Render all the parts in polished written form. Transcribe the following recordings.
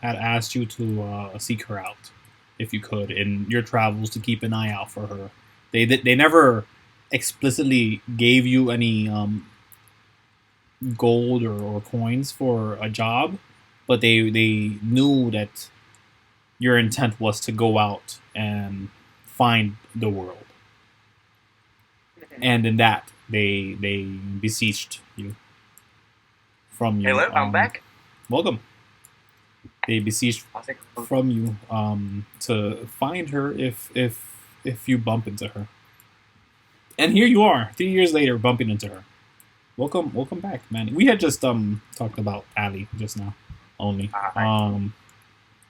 had asked you to seek her out, if you could, in your travels to keep an eye out for her. They never explicitly gave you any gold or coins for a job, but they knew that your intent was to go out and find the world, and in that they beseeched you from you. Hello, I'm back. Welcome. They beseeched I think from you to find her if you bump into her. And here you are, 3 years later, bumping into her. Welcome back, Manny. We had just talked about Ali just now, only.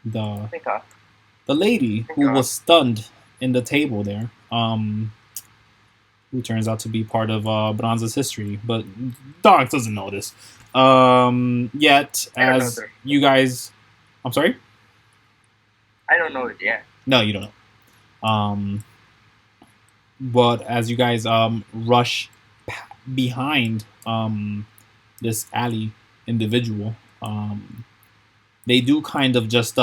The think the lady who was stunned in the table there, who turns out to be part of Branza's history, but Donkz doesn't know this. Yet, as you guys, I'm sorry. I don't know it yet. No, you don't know. But as you guys rush behind this alley individual, they do kind of just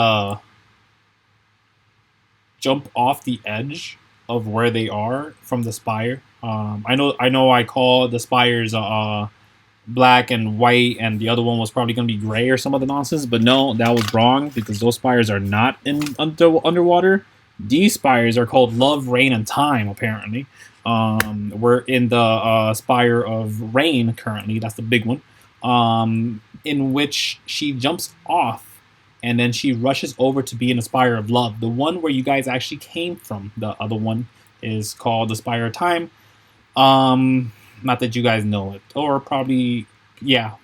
jump off the edge of where they are from the spire. I know. I call the spires black and white, and the other one was probably going to be gray or some other nonsense. But no, that was wrong because those spires are not underwater. These spires are called Love, Rain, and Time. Apparently, we're in the spire of Rain currently. That's the big one, in which she jumps off. And then she rushes over to be in the Spire of Love. The one where you guys actually came from. The other one is called the Spire of Time. Not that you guys know it. Or probably, yeah.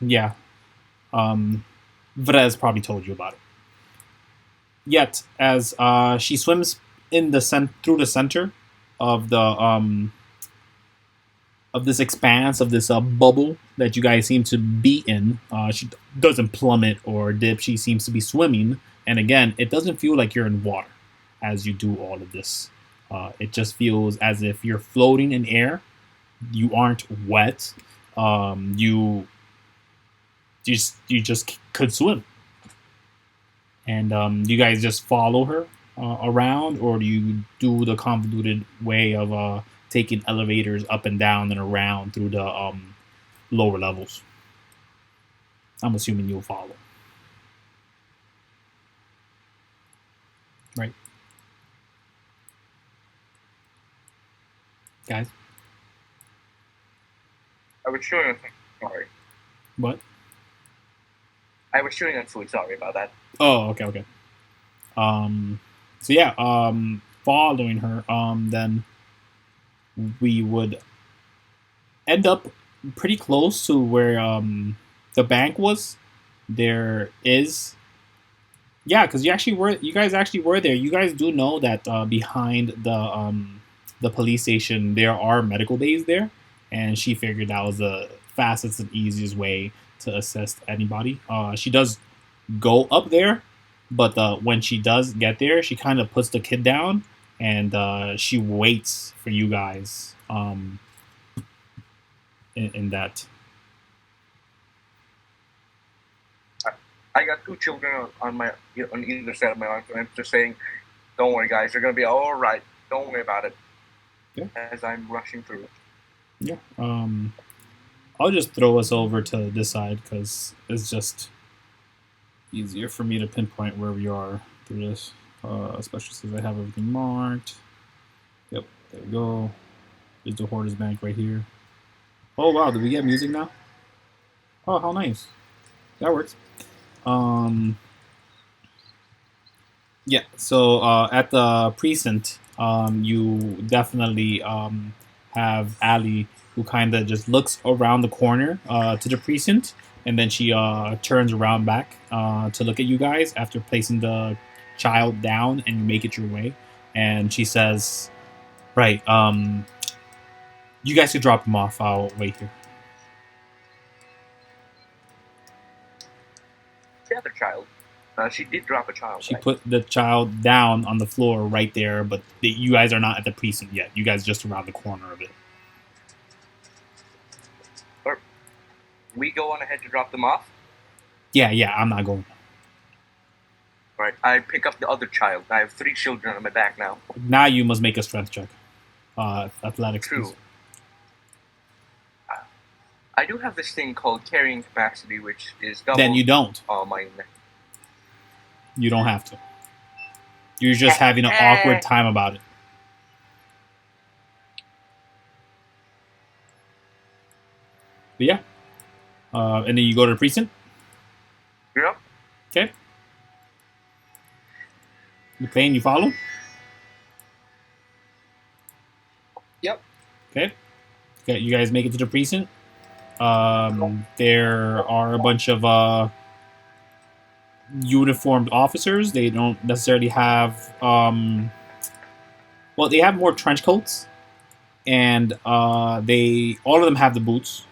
Vrez probably told you about it. Yet, as she swims in the through the center of the of this expanse, of this bubble that you guys seem to be in. She doesn't plummet or dip. She seems to be swimming. And again, it doesn't feel like you're in water as you do all of this. It just feels as if you're floating in air. You aren't wet. You just could swim. And you guys just follow her around, or do you do the convoluted way of taking elevators up and down and around through the lower levels? I'm assuming you'll follow. Right. Guys? I was chewing on thing. Sorry. What? I was chewing on food. Sorry about that. Oh, okay. So yeah, following her, then we would end up pretty close to where the bank was. There is, yeah, because you guys actually were there. You guys do know that behind the police station there are medical bays there, and she figured that was the fastest and easiest way to assist anybody. She does go up there, but when she does get there, she kind of puts the kid down and she waits for you guys in that. I got two children on either side of my arm, and I'm just saying, don't worry, guys, you're gonna be all right. Don't worry about it. Yeah. As I'm rushing through. Yeah. I'll just throw us over to this side because it's just easier for me to pinpoint where we are through this, especially since I have everything marked. Yep, there we go. There's the Hoarders Bank right here. Oh wow, did we get music now? Oh, how nice. That works. Yeah, so at the precinct, you definitely have Ali, who kind of just looks around the corner to the precinct, and then she turns around back to look at you guys after placing the child down, and you make it your way. And she says, right, you guys could drop him off. I'll wait here. The other child. She did drop a child. She put the child down on the floor right there, but you guys are not at the precinct yet. You guys just around the corner of it. Or we go on ahead to drop them off? Yeah, I'm not going. Right. I pick up the other child. I have 3 children on my back now. Now you must make a strength check. Athletics. True. Please. I do have this thing called carrying capacity, which is double. Then you don't. Mine. You don't have to. You're just having an awkward time about it. But yeah. And then you go to the precinct. Yep. Okay. McClean, you follow? Yep. Okay. You guys make it to the precinct. There are a bunch of uniformed officers. They don't necessarily have well, they have more trench coats, and all of them have the boots.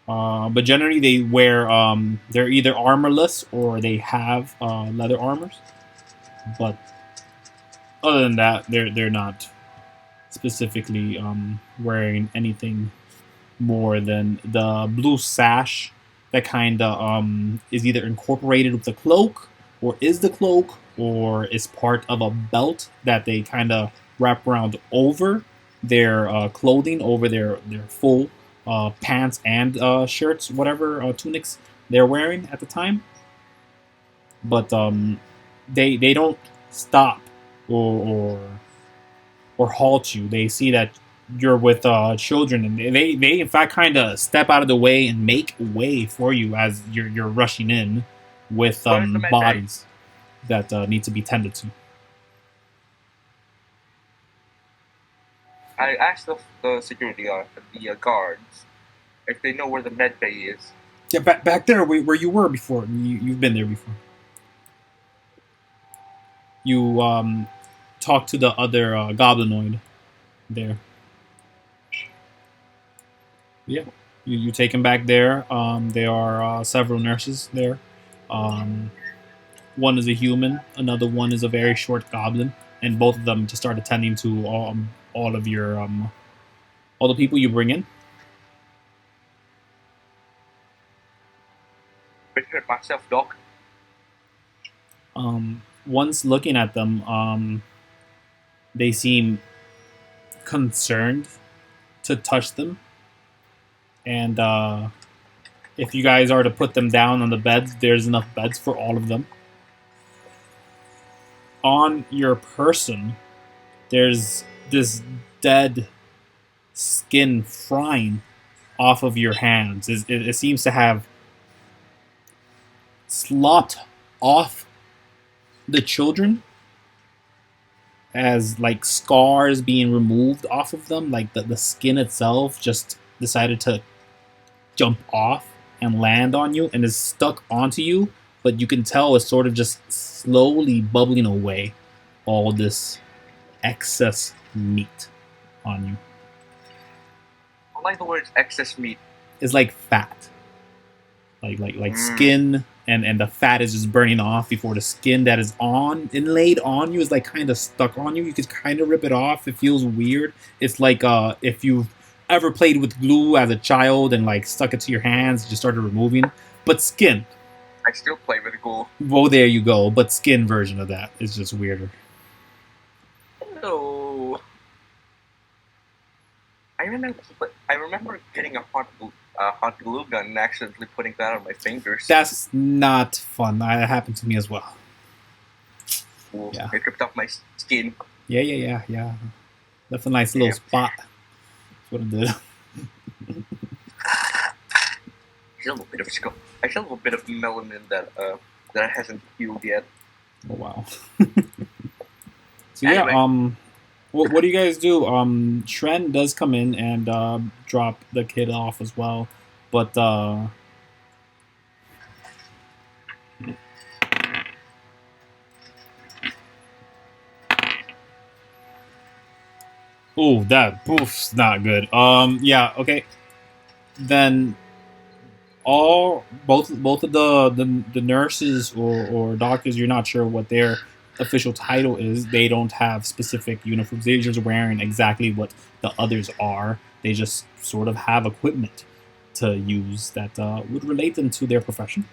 But generally they wear they're either armorless or they have leather armors. But other than that, they're not specifically wearing anything more than the blue sash that kind of is either incorporated with the cloak, or is the cloak, or is part of a belt that they kind of wrap around over their clothing, over their full pants and shirts, whatever tunics they're wearing at the time. But they don't stop or halt you. They see that you're with children, and they in fact kind of step out of the way and make way for you as you're rushing in with bodies that need to be tended to. I asked the security the guards if they know where the med bay is. Yeah, back there where you were before. You've been there before. You talked to the other goblinoid there. Yeah, you take him back there. There are several nurses there. One is a human, another one is a very short goblin, and both of them just start attending to all of your all the people you bring in. Picture myself, Doc. Once looking at them, they seem concerned to touch them. And if you guys are to put them down on the beds, there's enough beds for all of them. On your person, there's this dead skin frying off of your hands. It seems to have slopped off the children as like scars being removed off of them. Like the skin itself just decided to jump off and land on you and is stuck onto you, but you can tell it's sort of just slowly bubbling away all this excess meat on you. I like the words excess meat. It's like fat. Like skin, and the fat is just burning off before the skin that is inlaid on you is like kind of stuck on you. You could kind of rip it off. It feels weird. It's like if you've ever played with glue as a child and like stuck it to your hands, just started removing. But skin. I still play with glue. Well, there you go. But skin version of that is just weirder. No. I remember getting a hot glue gun and accidentally putting that on my fingers. That's not fun. That happened to me as well. Ooh, yeah. It ripped off my skin. Yeah. That's a nice little spot. That's what it did. I still have a little bit of melanin that hasn't healed yet. Oh wow. So anyway. Yeah, what do you guys do? Shren does come in and drop the kid off as well, but oh, that boof's not good. Yeah, okay. Then both of the nurses or doctors, you're not sure what their official title is. They don't have specific uniforms. They're just wearing exactly what the others are. They just sort of have equipment to use that would relate them to their profession.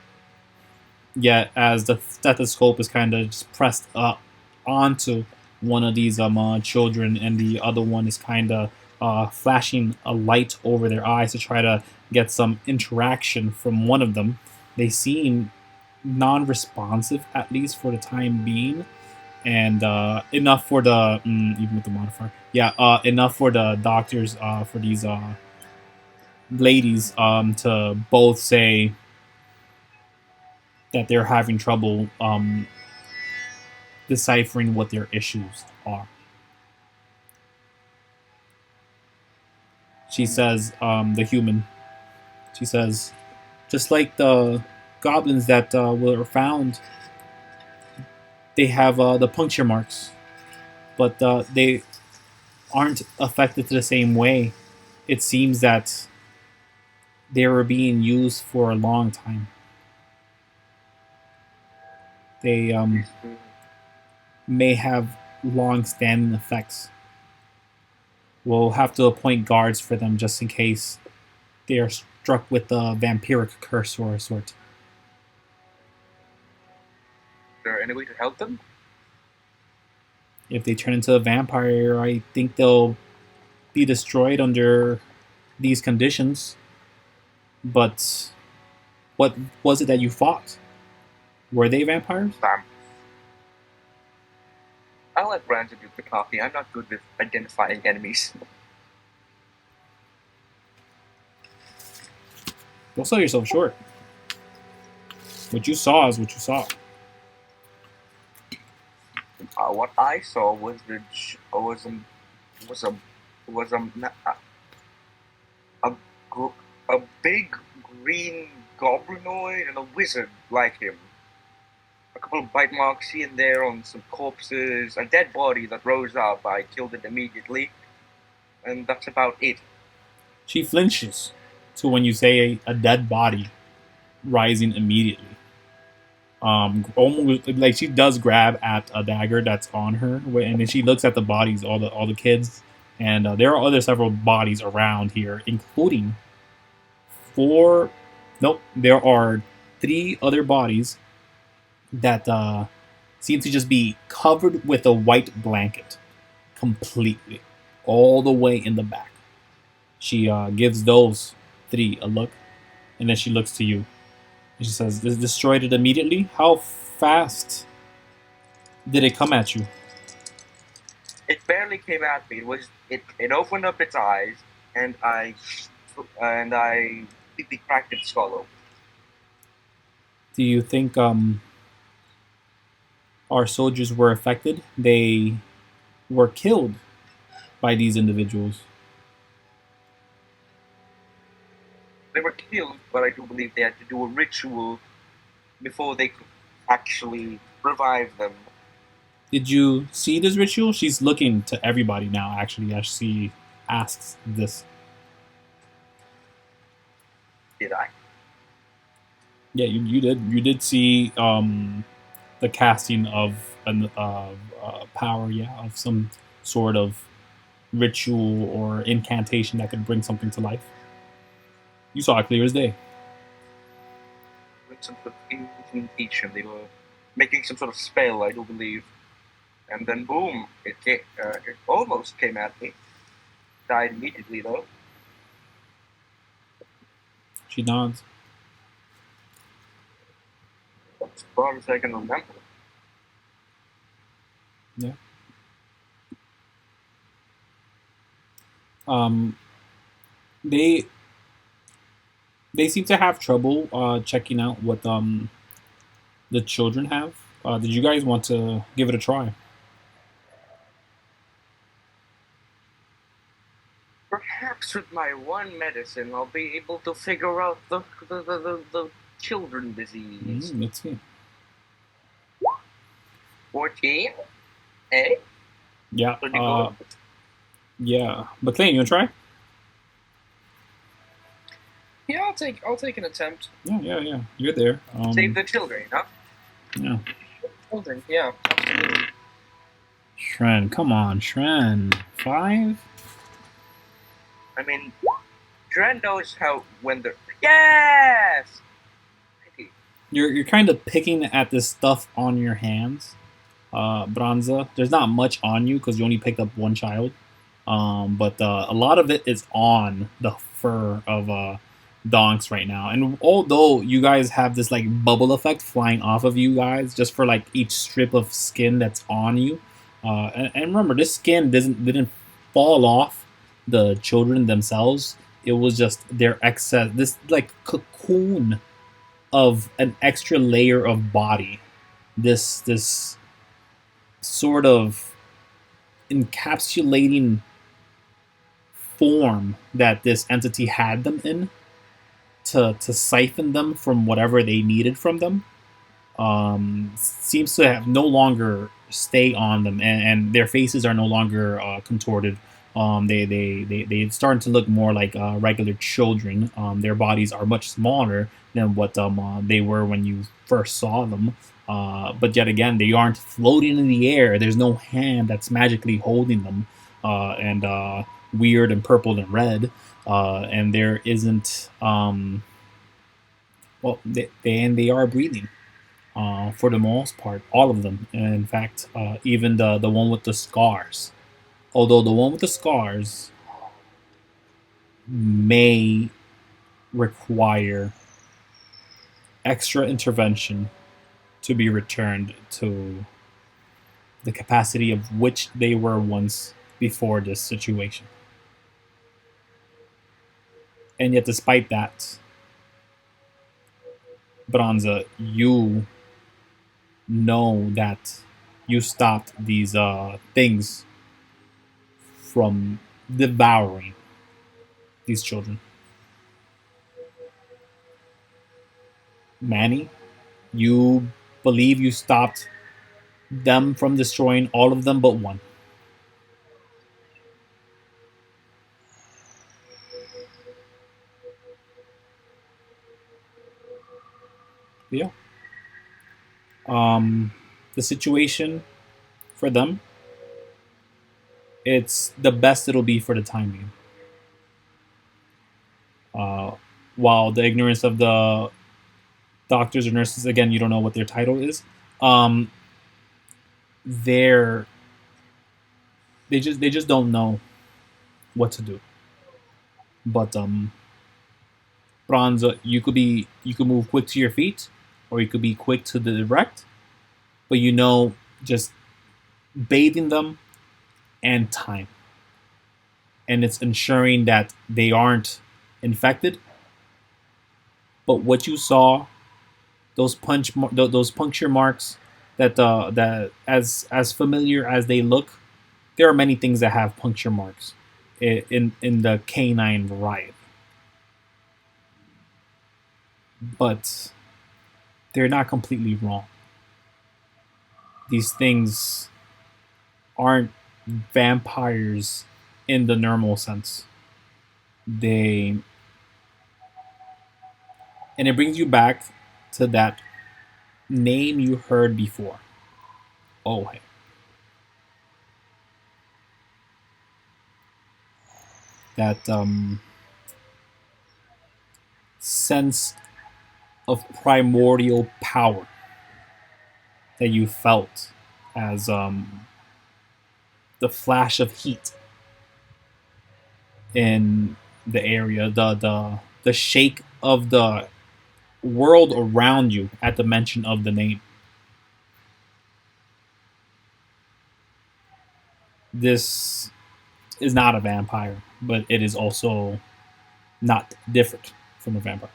Yet, as the stethoscope is kind of just pressed up onto one of these children, and the other one is kind of flashing a light over their eyes to try to get some interaction from one of them. They seem non-responsive, at least for the time being, and enough for the even with the modifier, yeah, enough for the doctors, for these ladies, to both say that they're having trouble deciphering what their issues are. She says, the human, she says, just like the goblins that were found, they have the puncture marks, but they aren't affected the same way. It seems that they were being used for a long time. They may have long-standing effects. We'll have to appoint guards for them just in case they are struck with a vampiric curse or a sort. Is there any way to help them? If they turn into a vampire, I think they'll be destroyed under these conditions. But what was it that you fought? Were they vampires? I'll let Branza do the talking. I'm not good with identifying enemies. Don't sell yourself short. What you saw is what you saw. What I saw was a big green goblinoid and a wizard like him. A couple of bite marks here and there on some corpses, a dead body that rose up. I killed it immediately, and that's about it. She flinches to when you say a dead body rising immediately. Almost like she does grab at a dagger that's on her, and then she looks at the bodies, all the kids, and there are several bodies around here, including four. Nope, there are 3 other bodies that seem to just be covered with a white blanket, completely, all the way in the back. She gives those 3 a look, and then she looks to you. And she says, "This destroyed it immediately? How fast did it come at you?" It barely came at me. It opened up its eyes, and I completely cracked its skull open. Do you think our soldiers were affected? They were killed by these individuals. They were killed, but I do believe they had to do a ritual before they could actually revive them. Did you see this ritual? She's looking to everybody now, actually, as she asks this. Did I? Yeah, you did. You did see the casting of an power, yeah, of some sort of ritual or incantation that could bring something to life. You saw it clear as day. With some sort of incantation, they were making some sort of spell, I do believe. And then boom, it almost came at me. Died immediately though. She nods. That's as far as I can remember. Yeah. They seem to have trouble checking out what the children have. Did you guys want to give it a try? Perhaps with my one medicine, I'll be able to figure out the children disease. Let's see. 14? Eh? Yeah. Pretty good. Yeah. McClean, you wanna try? Yeah, I'll take an attempt. Yeah. You're there. Save the children, huh? Yeah. Children, yeah, absolutely. Shren, come on, Shren. 5? I mean, Dren knows how when they're... Yes! you're kind of picking at this stuff on your hands, Branza. There's not much on you because you only picked up one child. But a lot of it is on the fur of Donkz right now. And although you guys have this like bubble effect flying off of you guys just for like each strip of skin that's on you, and remember this skin didn't fall off the children themselves. It was just their excess, this like cocoon of an extra layer of body. This sort of encapsulating form that this entity had them in to siphon them from whatever they needed from them seems to have no longer stay on them, and their faces are no longer contorted. They starting to look more like regular children. Their bodies are much smaller than what they were when you first saw them. But yet again, they aren't floating in the air. There's no hand that's magically holding them, and weird and purple and red. And there isn't. Well, they are breathing for the most part, all of them. And in fact, even the one with the scars. Although the one with the scars may require extra intervention to be returned to the capacity of which they were once before this situation. And yet, despite that, Branza, you know that you stopped these things from devouring these children. Manny, you believe you stopped them from destroying all of them but one. Yeah. The situation for them, it's the best it'll be for the time being. Uh, while the ignorance of the doctors or nurses, again, you don't know what their title is. Um, they're they just don't know what to do. But Bronze, you could move quick to your feet, or you could be quick to the direct. But you know, just bathing them and time, and it's ensuring that they aren't infected. But what you saw, those puncture marks, that as familiar as they look, there are many things that have puncture marks in the canine variety, but they're not completely wrong. These things aren't vampires in the normal sense. They and it brings you back to that name you heard before. Oh, hey. That sense of primordial power that you felt as the flash of heat in the area, the shake of the world around you at the mention of the name. This is not a vampire, but it is also not different from a vampire.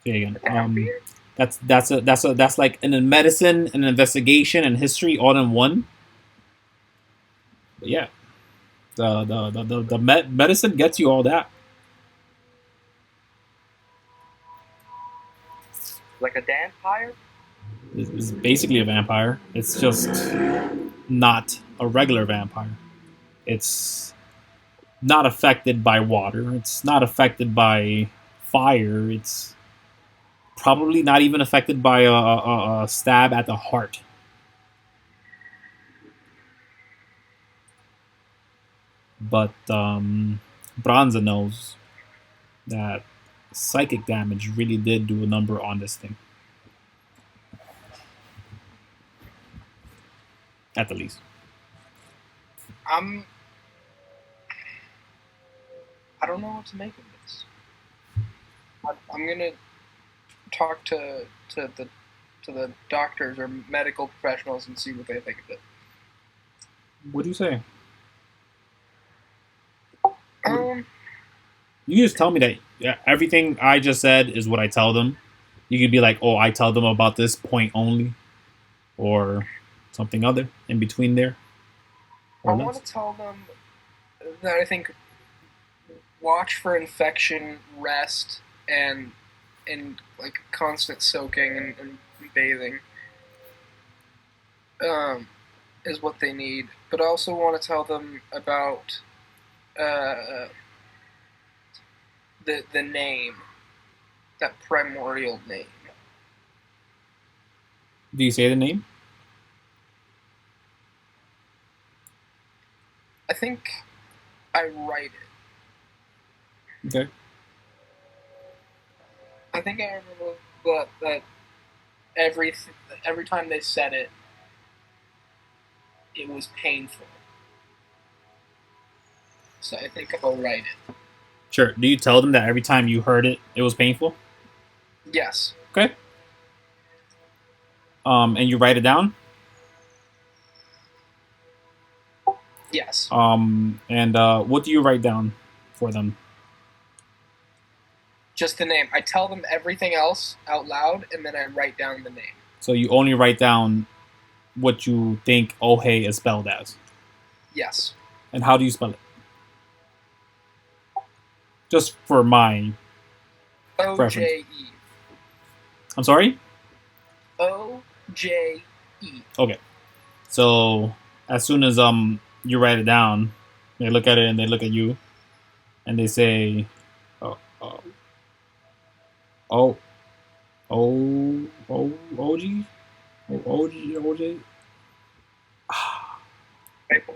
Okay, again, that's like in medicine, an investigation, and history all in one. But yeah, the medicine gets you all that. Like a vampire? It's basically a vampire. It's just not a regular vampire. It's not affected by water. It's not affected by fire. It's probably not even affected by a stab at the heart. But Branza knows that psychic damage really did do a number on this thing. At the least. I don't know what to make of this. I'm gonna talk to the doctors or medical professionals and see what they think of it. What do you say? Um, You just tell me that everything I just said is what I tell them. You could be like, oh, I tell them about this point only, or something other in between there. I want to tell them that I think watch for infection, rest, and like constant soaking and bathing is what they need. But I also want to tell them about the name, that primordial name. Do you say the name? I think I write it. Okay. I think I remember that every time they said it, it was painful. So I think I'll write it. Sure. Do you tell them that every time you heard it, it was painful? Yes. Okay. And you write it down? Yes. And what do you write down for them? Just the name. I tell them everything else out loud, and then I write down the name. So you only write down what you think Ohei is spelled as? Yes. And how do you spell it? Just for my O-J-E. I'm sorry? O-J-E. Okay. So as soon as you write it down, they look at it and they look at you, and they say, "Oh, OG, OJ."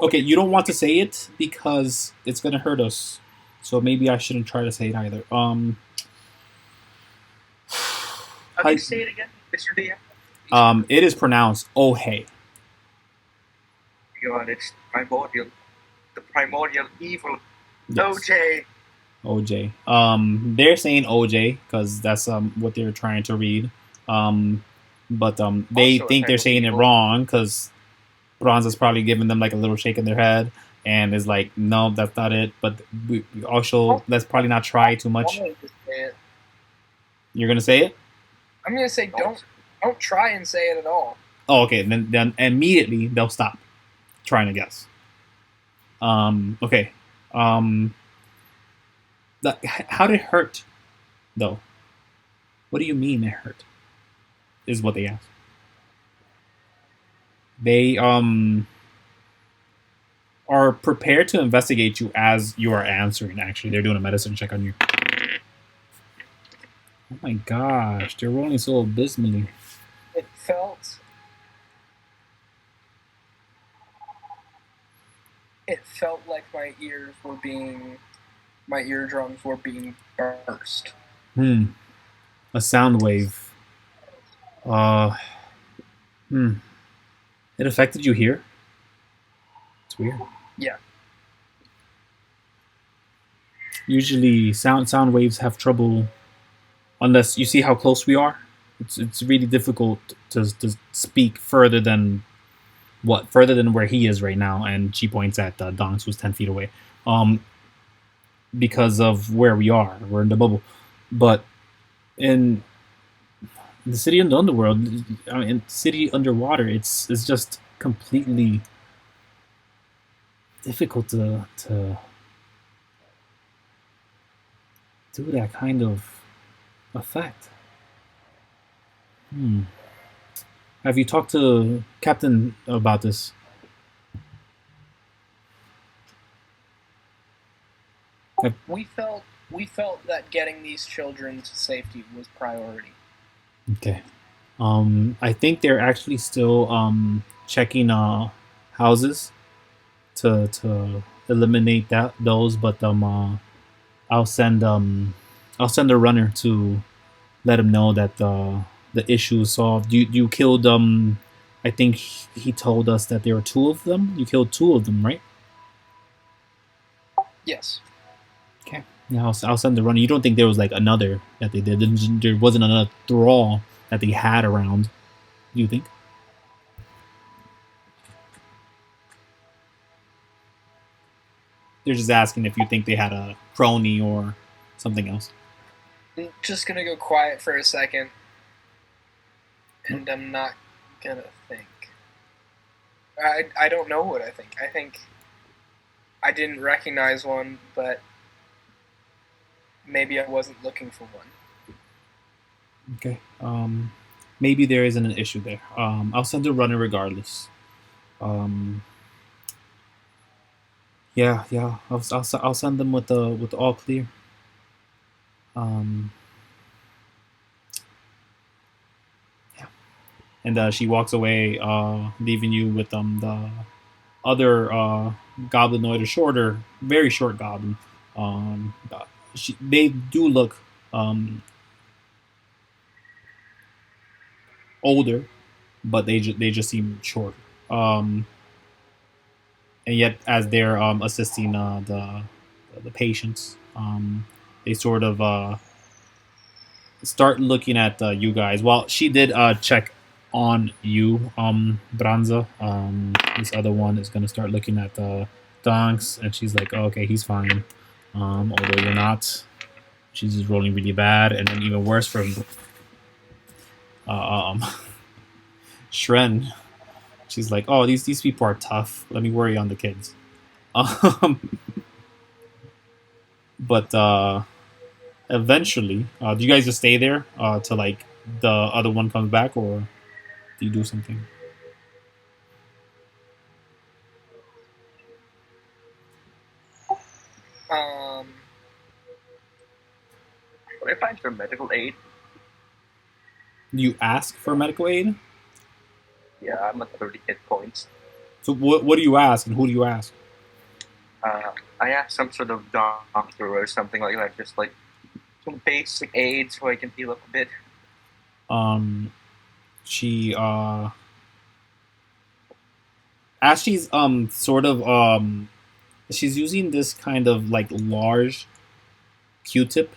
Okay, you don't want to say it because it's gonna hurt us. So maybe I shouldn't try to say it either. How do you say it again, Mr. DM? It is pronounced Ohei. God, it's primordial. The primordial evil. Yes. OJ. OJ. They're saying OJ because that's what they're trying to read. But they Also think they're saying it evil. wrong because Branza's probably giving them like a little shake in their head and is like, no, that's not it. But we also let's probably not try too much. I'm gonna just say it. You're gonna say it? I'm gonna say don't try and say it at all. Oh, okay. Then immediately they'll stop trying to guess. Okay. How did it hurt, though? What do you mean it hurt? Is what they ask. They are prepared to investigate you as you are answering. Actually, they're doing a medicine check on you. Oh my gosh, they're rolling so abysmally. It felt like my eardrums were being burst. A sound wave. It affected you here? It's weird. Yeah. Usually sound waves have trouble unless you see how close we are. It's really difficult to speak further than where he is right now, and she points at Donkz, who's 10 feet away. Because of where we are. We're in the bubble. But in the city in the underworld, in city underwater, it's just completely difficult to do that kind of effect. Have you talked to Captain about this? We felt that getting these children to safety was priority. Okay. I think they're actually still checking houses to eliminate those, but I'll send I'll send a runner to let him know that the issue is solved. You killed I think he told us that there were two of them. You killed two of them, right? Yes. Okay. Yeah, I'll send the runner. You don't think there was like another that they did? There wasn't another thrall that they had around. You think? They're just asking if you think they had a crony or something else. I'm just gonna go quiet for a second, and I'm not gonna think. I don't know what I think. I think I didn't recognize one, but maybe I wasn't looking for one. Okay. Maybe there isn't an issue there. I'll send a runner regardless. Yeah, yeah. I'll send them with the all clear. Yeah. And she walks away, leaving you with the other goblinoid, a shorter, very short goblin. They do look older, but they just seem shorter. And yet, as they're assisting the patients, they sort of start looking at you guys. Well, she did check on you, Branza. This other one is gonna start looking at Donkz, and she's like, oh, "Okay, he's fine." Although you're not. She's just rolling really bad, and then even worse for Shren. She's like, "Oh, these people are tough. Let me worry on the kids." But eventually, do you guys just stay there till like the other one comes back, or do you do something? Would I find some medical aid? You ask for medical aid. Yeah, I'm at 30 hit points. So what do you ask, and who do you ask? I asked some sort of doctor or something like that, just like some basic aid so I can heal up a bit. She as she's sort of she's using this kind of like large Q-tip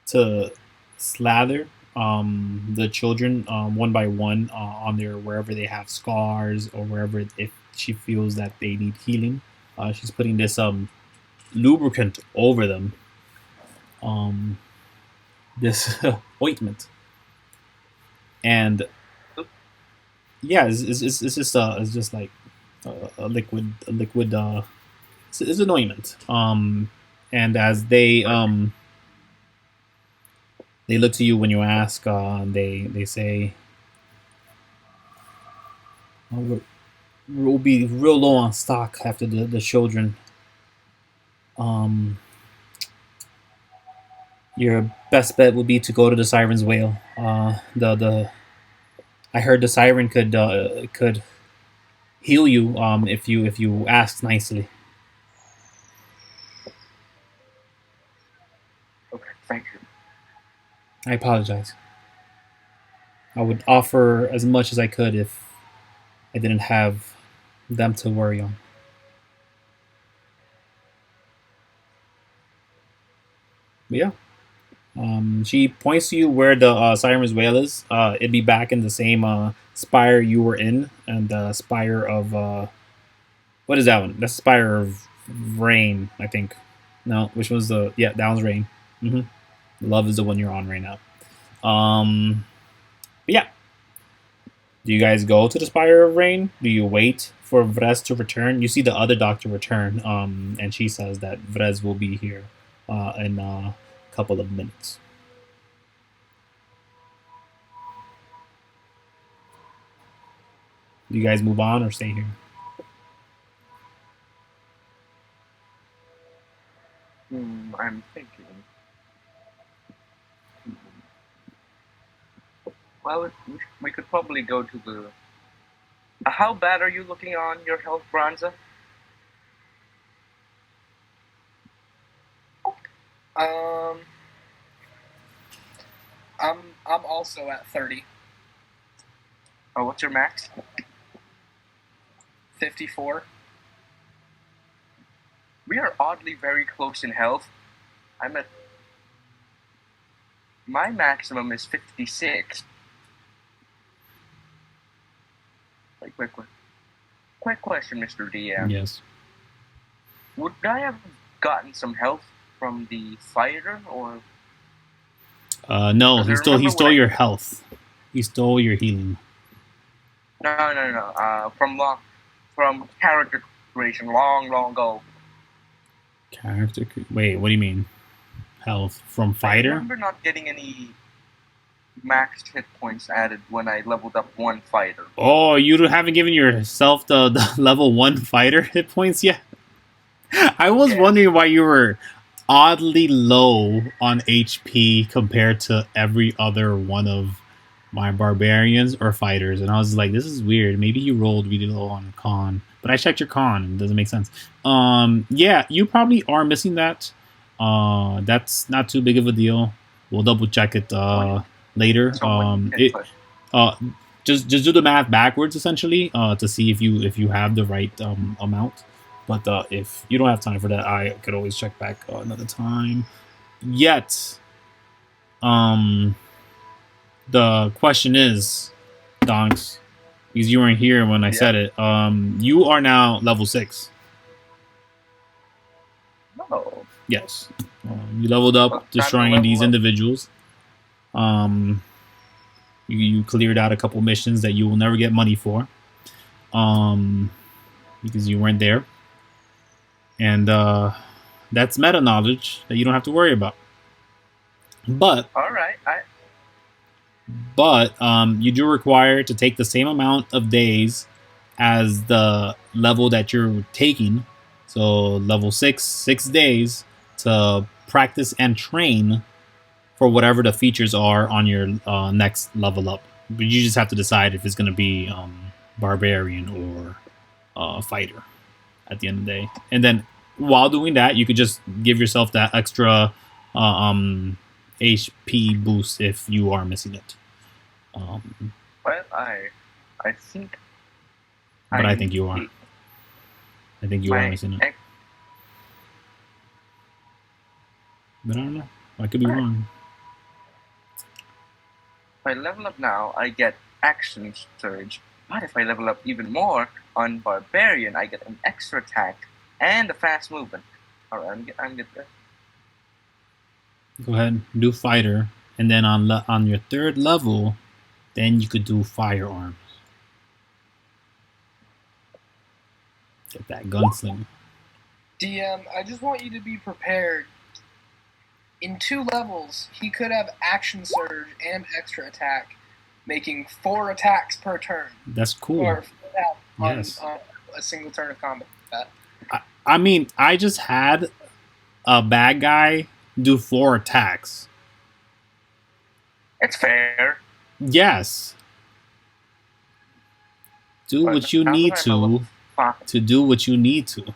to slather the children one by one on their wherever they have scars or wherever if she feels that they need healing. She's putting this lubricant over them. This ointment, and yeah, it's just like a liquid it's an ointment. And as they look to you when you ask, they say, oh, we'll be real low on stock after the children. Your best bet would be to go to the Siren's Whale. The I heard the Siren could heal you if you ask nicely. Okay, thank you. I apologize. I would offer as much as I could if I didn't have them to worry on. But yeah. She points to you where the Siren's Whale is. It'd be back in the same spire you were in, and the spire of what is that one? That's the spire of Rain, I think. No, which was the that one's Rain. Mm-hmm. Love is the one you're on right now. But yeah. Do you guys go to the Spire of Rain? Do you wait for Vrez to return? You see the other doctor return, and she says that Vrez will be here in a couple of minutes. Do you guys move on or stay here? I'm thinking. Well, we could probably go to the... how bad are you looking on your health, Branza? I'm also at 30. Oh, what's your max? 54. We are oddly very close in health. I'm at... My maximum is 56. Quick question, Mr. DM. Yes. Would I have gotten some health from the fighter, or... No, he stole your health. He stole your healing. No. From character creation, long ago. Wait, what do you mean? Health from fighter? I remember not getting any maxed hit points added when I leveled up one fighter. Oh, you haven't given yourself the level 1 fighter hit points yet? I was wondering why you were oddly low on HP compared to every other one of my barbarians or fighters, and I was like, this is weird. Maybe you rolled really low on con, but I checked your con and it doesn't make sense. Yeah, you probably are missing that. That's not too big of a deal. We'll double check it later. Just do the math backwards essentially to see if you have the right amount. But if you don't have time for that, I could always check back another time. Yet, the question is, Donkz, because you weren't here when I said it, you are now level 6. No. Yes. You leveled up destroying these individuals. You cleared out a couple missions that you will never get money for. Because you weren't there. And that's meta knowledge that you don't have to worry about. But you do require to take the same amount of days as the level that you're taking. So level 6 days to practice and train for whatever the features are on your next level up. But you just have to decide if it's going to be barbarian or fighter at the end of the day. And then while doing that, you could just give yourself that extra HP boost if you are missing it. Well, I think... But I think you are. I think you are missing it. But I don't know. I could be wrong. If I level up now, I get action surge. But if I level up even more on barbarian, I get an extra attack and a fast movement. Alright, I'm good there. Go ahead, do fighter, and then on your 3rd level, then you could do firearms. Get that gunslinger. DM, I just want you to be prepared. In 2 levels, he could have action surge and extra attack, making 4 attacks per turn. That's cool. Or on a single turn of combat. I mean, I just had a bad guy do 4 attacks. It's fair. Yes. Do what you need to do what you need to.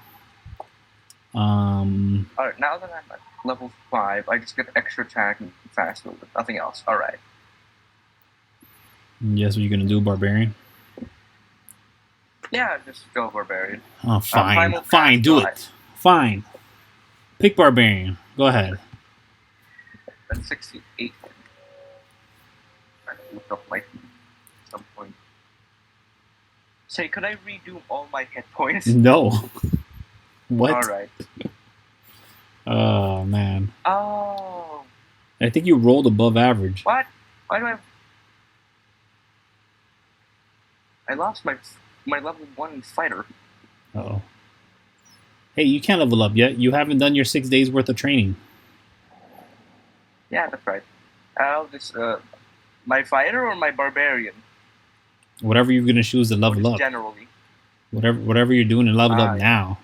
Alright, now that I'm at level 5, I just get extra attack and fast movement. Nothing else. Alright. Yes, what are you going to do, barbarian? Yeah, just go barbarian. Oh, fine. Fine, do it. Fine. Pick barbarian. Go ahead. That's 68. I looked up my some point. Say, could I redo all my hit points? No. What? Alright. Oh, man. Oh. I think you rolled above average. What? Why do I lost my level 1 fighter. Uh-oh. Hey, you can't level up yet. You haven't done your 6 days worth of training. Yeah, that's right. I'll just, my fighter or my barbarian? Whatever you're going to choose to level up. Generally. Whatever you're doing to level up now.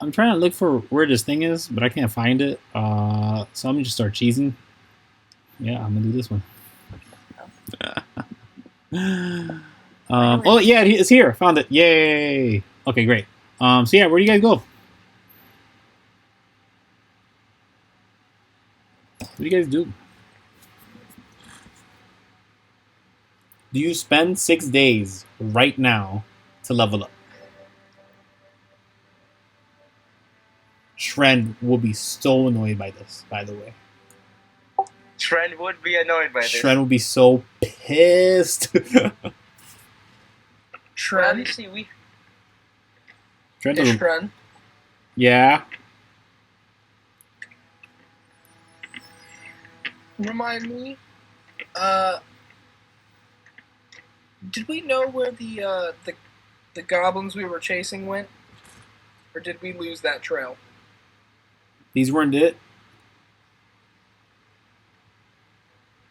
I'm trying to look for where this thing is, but I can't find it. So I'm going to just start cheesing. Yeah, I'm going to do this one. Oh, yeah, it's here. Found it. Yay. Okay, great. So, yeah, where do you guys go? What do you guys do? Do you spend 6 days right now to level up? Trent will be so annoyed by this, by the way. Trent would be annoyed by this. Trent will be so pissed. Trent. Honestly, Trent doesn't. Trent. Yeah. Remind me. Did we know where the goblins we were chasing went, or did we lose that trail? These weren't it.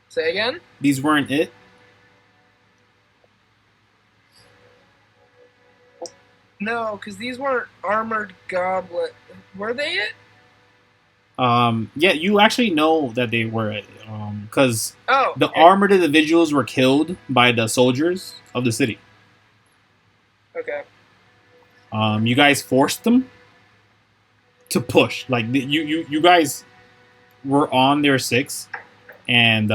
Say again? These weren't it. No, because these weren't armored goblin. Were they it? Yeah, you actually know that they were it. Because the okay. armored individuals were killed by the soldiers of the city. Okay. You guys forced them to push. Like you guys were on their 6, and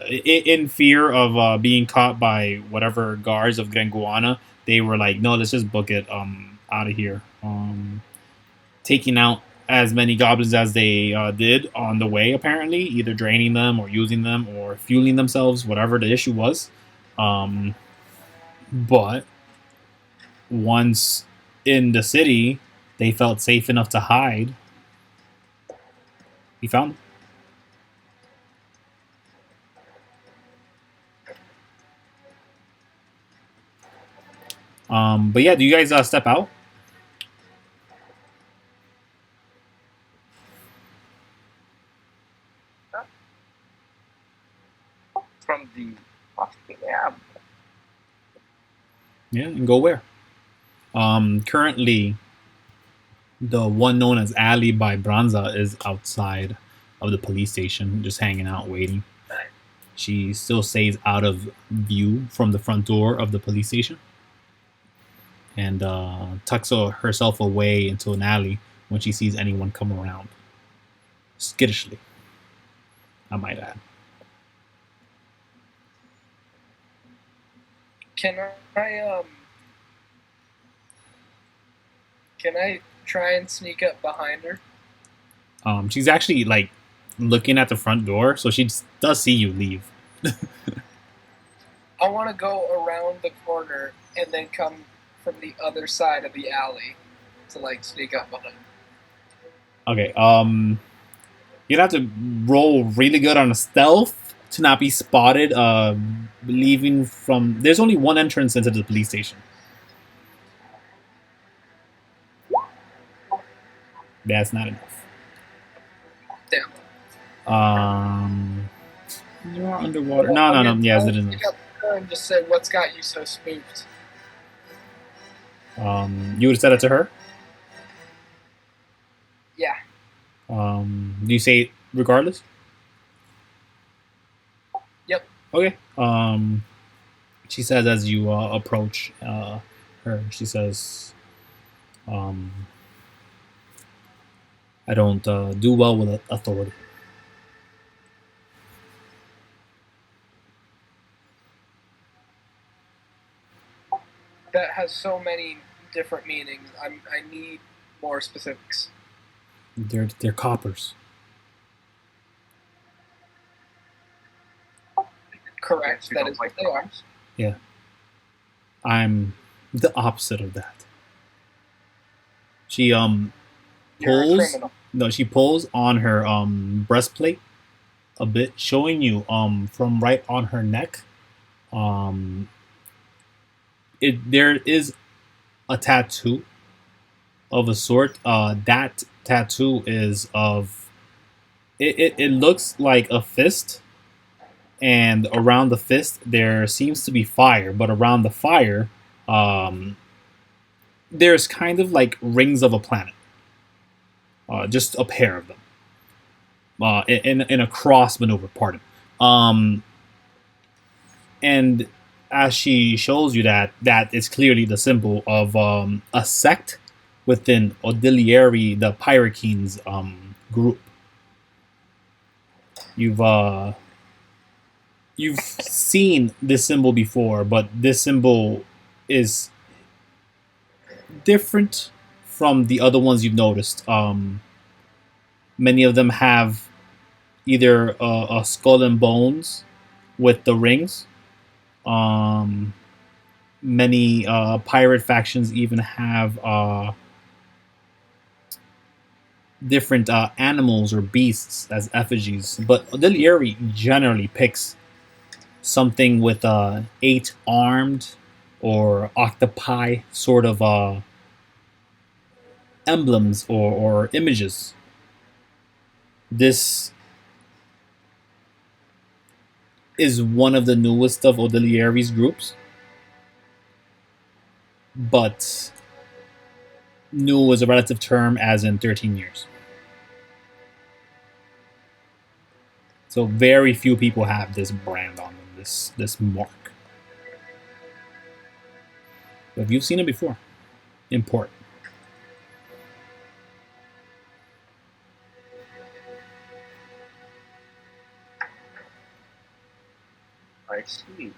in fear of being caught by whatever guards of Grenguana, they were like, no, let's just book it out of here. Taking out as many goblins as they did on the way, apparently, either draining them or using them or fueling themselves, whatever the issue was. But once in the city, they felt safe enough to hide. He found them. But yeah, do you guys step out? from the yeah. Yeah, and go where? Currently, the one known as Alley by Branza is outside of the police station, just hanging out, waiting. She still stays out of view from the front door of the police station, and tucks herself away into an alley when she sees anyone come around. Skittishly, I might add. Can I try and sneak up behind her? She's actually like looking at the front door, so she does see you leave. I want to go around the corner and then come from the other side of the alley to like sneak up behind her. Okay, you'd have to roll really good on a stealth to not be spotted leaving from... There's only one entrance into the police station. That's not enough. Damn. You're underwater. No. Yes, it isn't. And just say, what's got you so spooked? You would have said it to her? Yeah. Do you say it regardless? Yep. Okay. She says as you approach her, she says, I don't do well with authority. That has so many different meanings. I need more specifics. They're coppers. Correct. That is what they are. Yeah. I'm the opposite of that. She pulls. No, she pulls on her breastplate a bit, showing you from right on her neck. There is a tattoo of a sort. That tattoo is of... It looks like a fist, and around the fist there seems to be fire, but around the fire there's kind of like rings of a planet. Just a pair of them. In a cross maneuver, pardon. And as she shows you that is clearly the symbol of a sect within Odilieri, the Pyrokene's you've seen this symbol before, but this symbol is different from the other ones you've noticed. Many of them have either a skull and bones with the rings. Many pirate factions even have different animals or beasts as effigies, but Odilieri generally picks something with 8 armed or octopi sort of emblems or images. This is one of the newest of Odilieri's groups, but new is a relative term, as in 13 years. So very few people have this brand on them, this mark. But you've seen it before. Important. I see.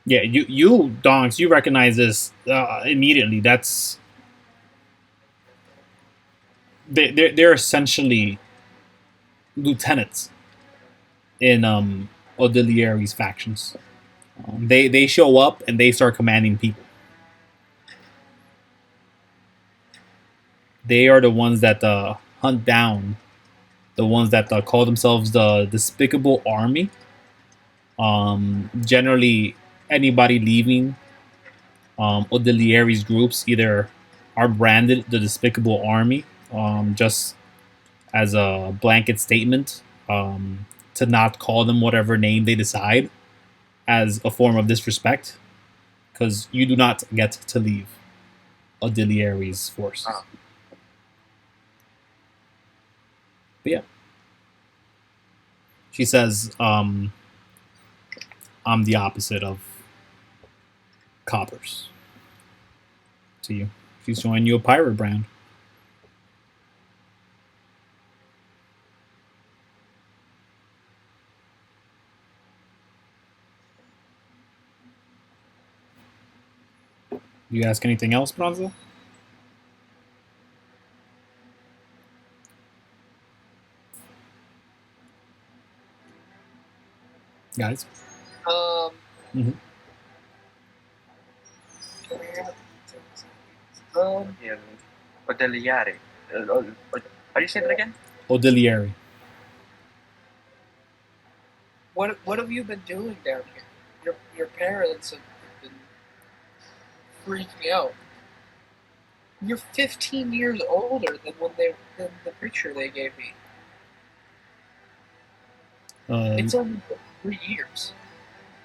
Yeah, you Donkz, you recognize this immediately. That's they're essentially lieutenants in Odilieri's factions. They show up and they start commanding people. They are the ones that hunt down the ones that call themselves the Despicable Army. Generally, anybody leaving Odilieri's groups either are branded the Despicable Army, just as a blanket statement, to not call them whatever name they decide, as a form of disrespect, because you do not get to leave Odilieri's forces. But yeah. She says, I'm the opposite of coppers to you. She's showing you a pirate brand. You ask anything else, Branza? Guys? Yeah. Odilieri. How do you say that again? Odilieri. What have you been doing down here? Your parents have been freaking out. You're 15 years older than than the picture they gave me. It's only been 3 years.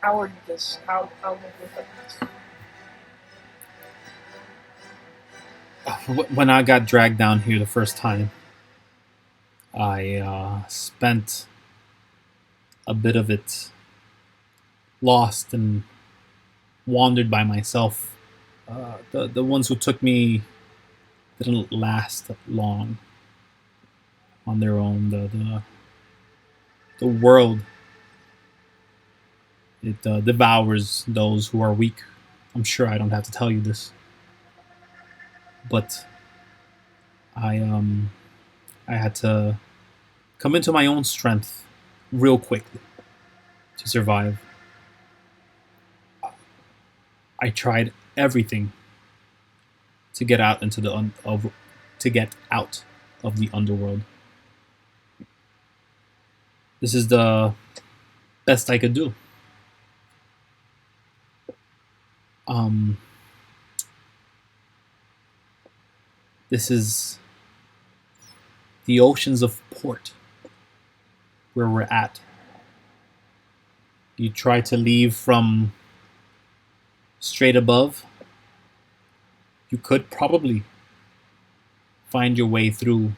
How are you this? How long this? When I got dragged down here the first time, I spent a bit of it lost and wandered by myself. The ones who took me didn't last long on their own. The world, it devours those who are weak. I'm sure I don't have to tell you this, but I had to come into my own strength real quickly to survive. I tried everything to get out into the underworld. This is the best I could do. This is the oceans of port where we're at. You try to leave from straight above, you could probably find your way through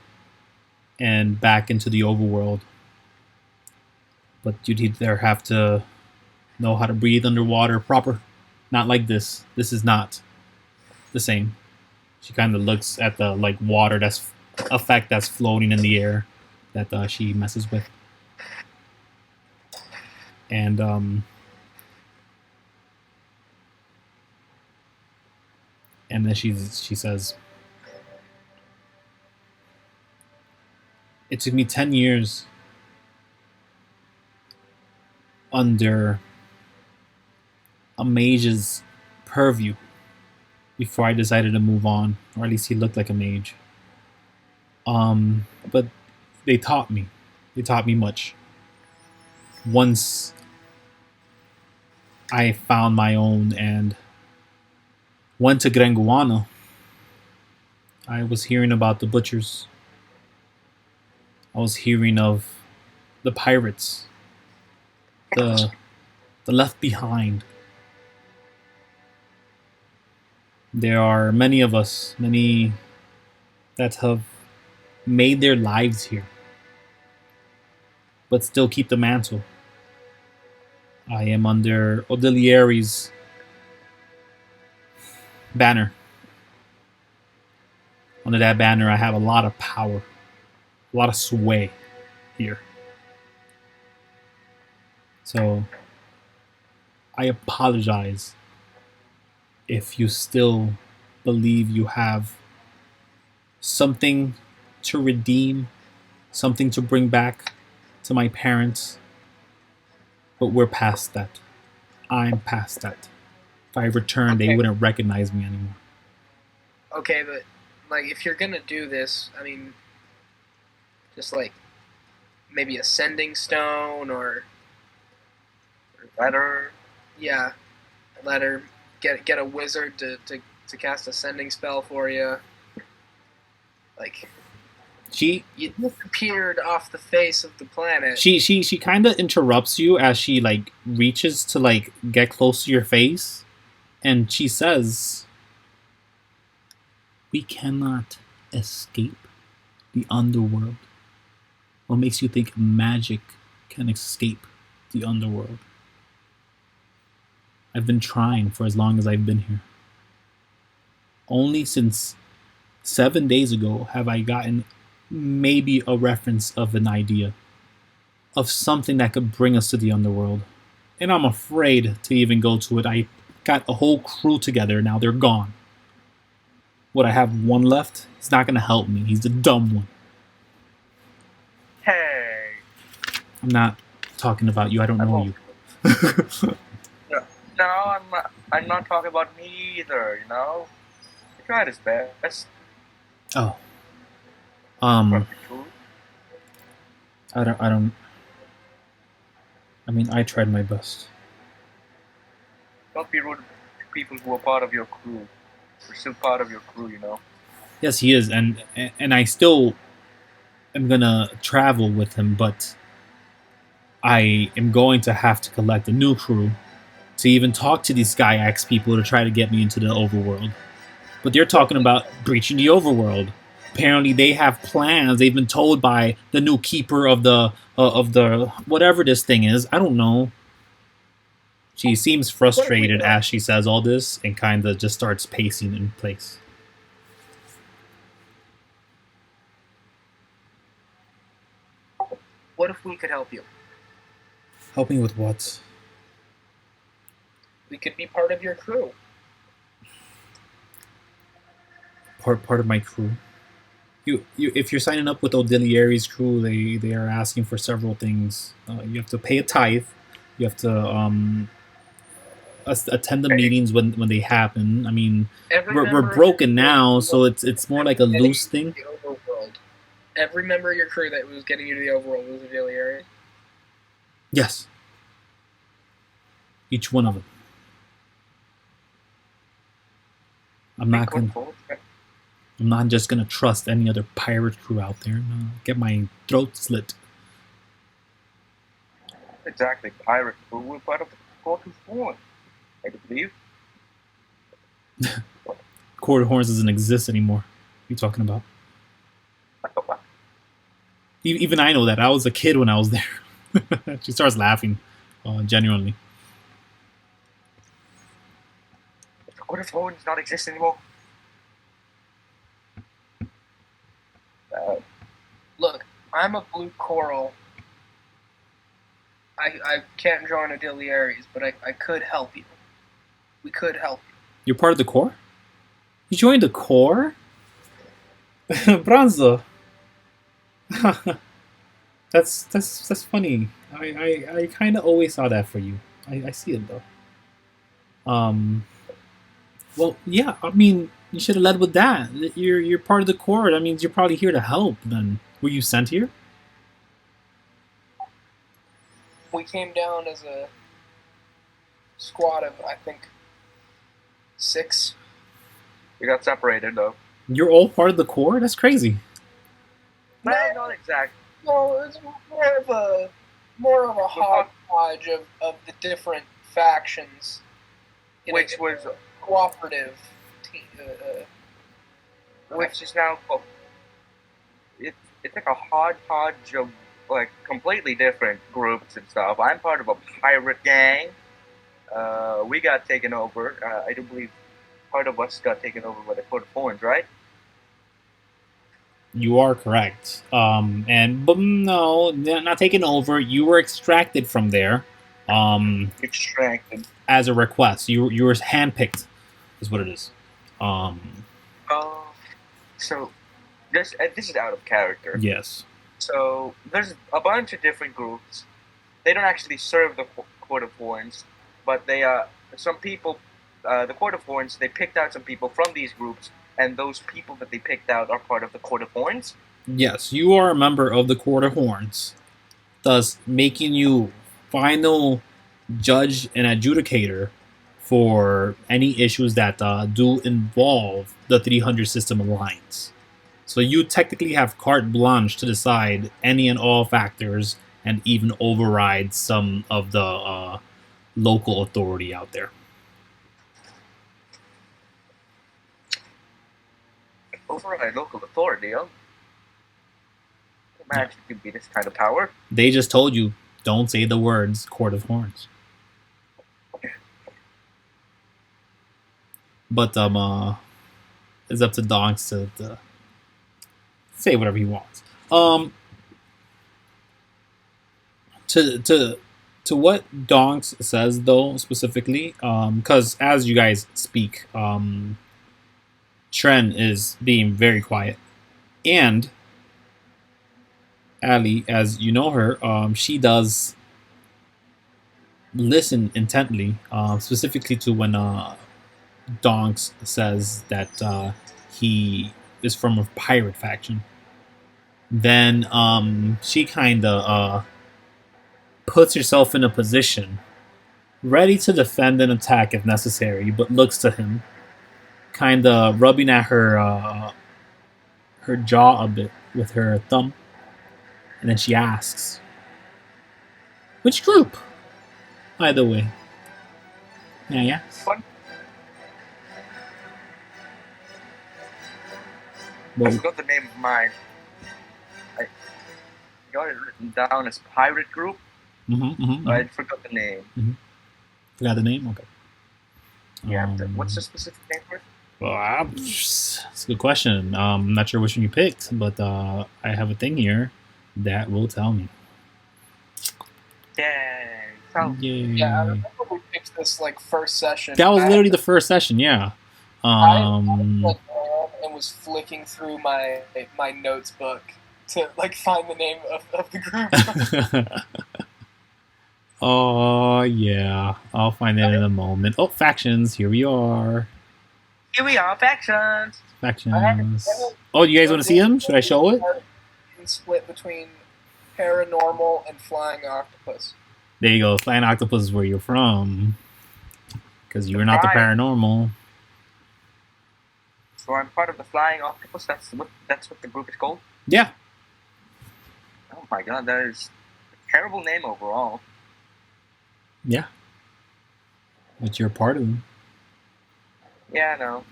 and back into the overworld. But you'd either have to know how to breathe underwater proper. Not like this. This is not the same. She kind of looks at the water that's floating in the air that she messes with. And then she says, "It took me 10 years under a mage's purview before I decided to move on, or at least he looked like a mage. But they taught me. They taught me much. Once I found my own and went to Grenguana, I was hearing about the butchers. I was hearing of the pirates, the left behind. There are many of us, many that have made their lives here, but still keep the mantle. I am under Odilieri's banner. Under that banner, I have a lot of power, a lot of sway here. So I apologize if you still believe you have something to redeem, something to bring back to my parents. But we're past that. I'm past that. If I returned, they wouldn't recognize me anymore. Okay, but like if you're gonna do this, I mean, just like maybe a sending stone or letter. Yeah, a letter. Get a wizard to cast a sending spell for you. Like you disappeared off the face of the planet. She kind of interrupts you as she like reaches to like get close to your face, and she says, "We cannot escape the underworld. What makes you think magic can escape the underworld? I've been trying for as long as I've been here. Only since 7 days ago have I gotten maybe a reference of an idea of something that could bring us to the underworld. And I'm afraid to even go to it. I got a whole crew together, now they're gone. What, I have one left? He's not going to help me. He's the dumb one." Hey. I'm not talking about you. I don't know you. No, I'm not talking about me either, you know? He tried his best. Oh. I mean, I tried my best. Don't be rude to people who are part of your crew. We're still part of your crew, you know? Yes, he is, and I still am gonna travel with him, but I am going to have to collect a new crew to even talk to these Sky-Axe people to try to get me into the overworld. But they're talking about breaching the overworld. Apparently, they have plans. They've been told by the new keeper of the whatever this thing is. I don't know. She seems frustrated as she says all this and kind of just starts pacing in place. What if we could help you? Help me with what? We could be part of your crew. Part of my crew. You if you're signing up with Odilieri's crew, they are asking for several things. You have to pay a tithe. You have to attend the meetings when they happen. I mean, we're broken now, so it's more like a loose thing. Every member of your crew that was getting you to the overworld was Odilieri? Yes. Each one of them. I'm not just gonna trust any other pirate crew out there. No, get my throat slit. Exactly, pirate crew. We're part of the Court of Horns, I believe. Court of Horns doesn't exist anymore. What are you talking about? Even I know that. I was a kid when I was there. She starts laughing, genuinely. The Court of Horns not exist anymore. Look, I'm a blue coral. I can't join Auxiliaries, but I could help you. We could help you. You're part of the Corps? You joined the Corps? Branza. that's funny. I kind of always saw that for you. I see it though. Well, yeah. I mean, you should have led with that. You're part of the Corps. That means you're probably here to help. Then were you sent here? We came down as a squad of, I think, 6. We got separated though. You're all part of the Corps? That's crazy. Well, not exactly. No, it's more of a hodgepodge of the different factions. Which was cooperative team. Which is now it's like a hodgepodge of like completely different groups and stuff. I'm part of a pirate gang. We got taken over. I do believe part of us got taken over by the Court of Horns, right? You are correct. But no, not taken over. You were extracted from there. Extracted as a request. You were handpicked, is what it is. So this is out of character. Yes. So there's a bunch of different groups. They don't actually serve the Court of Horns, but they some people. The Court of Horns, they picked out some people from these groups, and those people that they picked out are part of the Court of Horns. Yes, you are a member of the Court of Horns, thus making you final judge and adjudicator for any issues that do involve the 300 System Alliance. So you technically have carte blanche to decide any and all factors and even override some of the local authority out there. Override local authority, huh? Imagine it could be this kind of power. They just told you, don't say the words Court of Horns. But it's up to Donkz to say whatever he wants. To what Donkz says though specifically, because as you guys speak, Tren is being very quiet, and Ali, as you know her, she does listen intently, specifically to when Donkz says that he is from a pirate faction. Then she kind of puts herself in a position ready to defend and attack if necessary, but looks to him, kind of rubbing at her jaw a bit with her thumb, and then she asks, "Which group?" Either way. Yeah. I forgot the name of mine. I got it written down as Pirate Group. I forgot the name. Forgot the name? Okay. Yeah, what's the specific name for it? Well, it's a good question. I'm not sure which one you picked, but I have a thing here that will tell me. Yay. Yeah, I remember we picked this like first session. That was literally the first session, yeah. I was flicking through my notes book to like find the name of the group. Oh yeah, I'll find it in a moment. Oh, factions, here we are. Here we are, factions. Factions. Oh, you guys want to see them? Should I show it? Split between paranormal and flying octopus. There you go. Flying octopus is where you're from, because you're not the paranormal. So I'm part of the flying octopus. That's what the group is called. Yeah. Oh my god, that is a terrible name overall. Yeah. But you're part of them. Yeah, I know.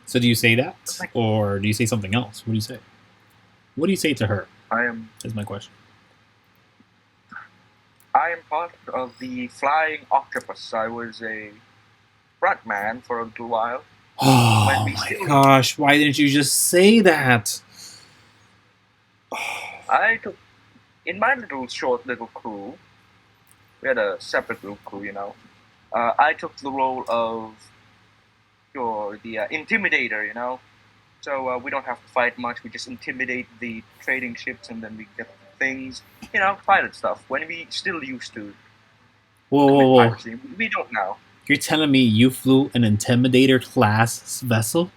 So do you say that, or do you say something else? What do you say? What do you say to her? Is my question. I am part of the flying octopus. I was a front man for a little while. Oh my gosh! Why didn't you just say that? I took in my short little crew. We had a separate little crew, you know. I took the role of the intimidator, you know. So we don't have to fight much. We just intimidate the trading ships, and then we get things, you know, pirate stuff. When we still used to commit Whoa. piracy, we don't now. You're telling me you flew an Intimidator class vessel?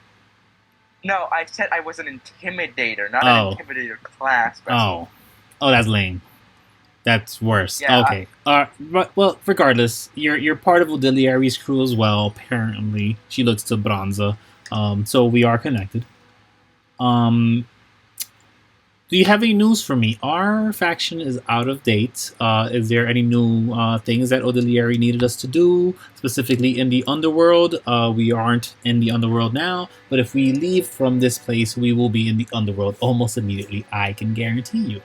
No, I said I was an intimidator, not an intimidator class vessel. Oh, that's lame. That's worse. Yeah, okay. Well, regardless, you're part of Odiliari's crew as well. Apparently, she looks to Branza. So we are connected. Do you have any news for me? Our faction is out of date. Is there any new things that Odiliari needed us to do, specifically in the underworld? We aren't in the underworld now, but if we leave from this place, we will be in the underworld almost immediately. I can guarantee you.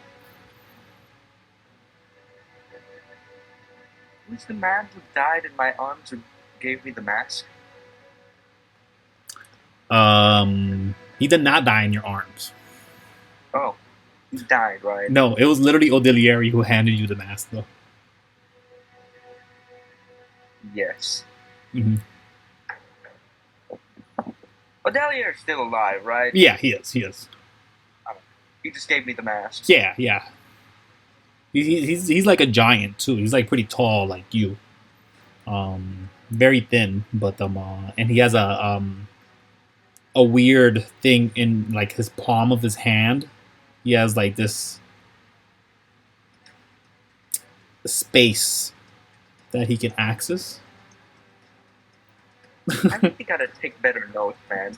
Who's the man who died in my arms who gave me the mask? He did not die in your arms. Oh. He died, right? No, it was literally Odiliari who handed you the mask, though. Yes. Mm-hmm. Odiliari's still alive, right? Yeah, he is. He just gave me the mask. Yeah. He's like a giant too. He's like pretty tall, like you. Very thin, but and he has a weird thing in like his palm of his hand. He has like this space that he can access. I think you gotta take better notes, man.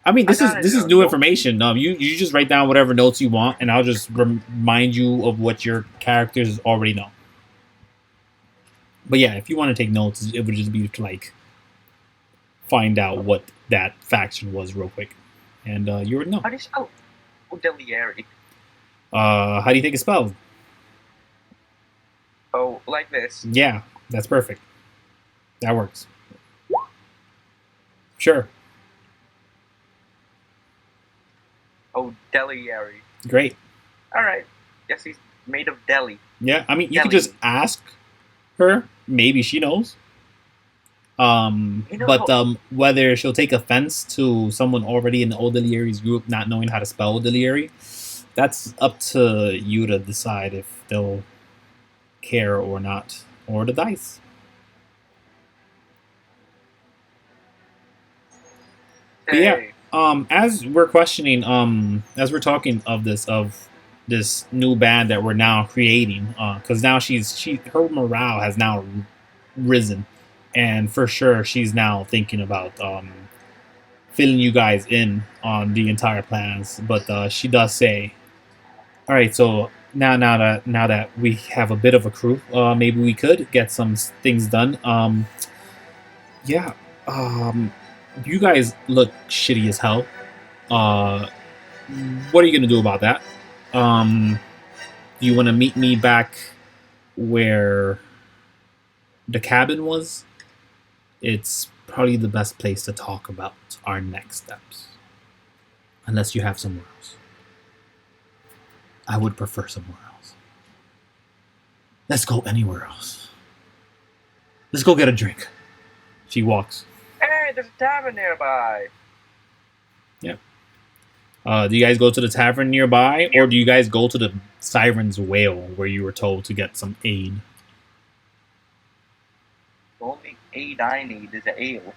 I mean, this is new information. You just write down whatever notes you want, and I'll just remind you of what your characters already know. But yeah, if you want to take notes, it would just be to like find out what that faction was real quick, and you would know. How do you spell Odiliari? How do you think it's spelled? Oh, like this. Yeah, that's perfect. That works. Sure. Odiliari. Great. All right. Guess he's made of deli. Yeah, I mean, you could just ask her. Maybe she knows. But whether she'll take offense to someone already in the Odiliari's group not knowing how to spell Odiliari, that's up to you to decide if they'll care or not, or the dice. Hey. Yeah. As we're questioning, as we're talking of this new band that we're now creating, because now her morale has now risen. And for sure, she's now thinking about filling you guys in on the entire plans. But she does say, "All right, so now that we have a bit of a crew, maybe we could get some things done. You guys look shitty as hell. What are you gonna do about that? Do you want to meet me back where the cabin was? It's probably the best place to talk about our next steps. Unless you have somewhere else. I would prefer somewhere else. Let's go anywhere else. Let's go get a drink." She walks. Hey, there's a tavern nearby. Yep. Do you guys go to the tavern nearby, or do you guys go to the Siren's Whale where you were told to get some aid? The only aid I need is an ale.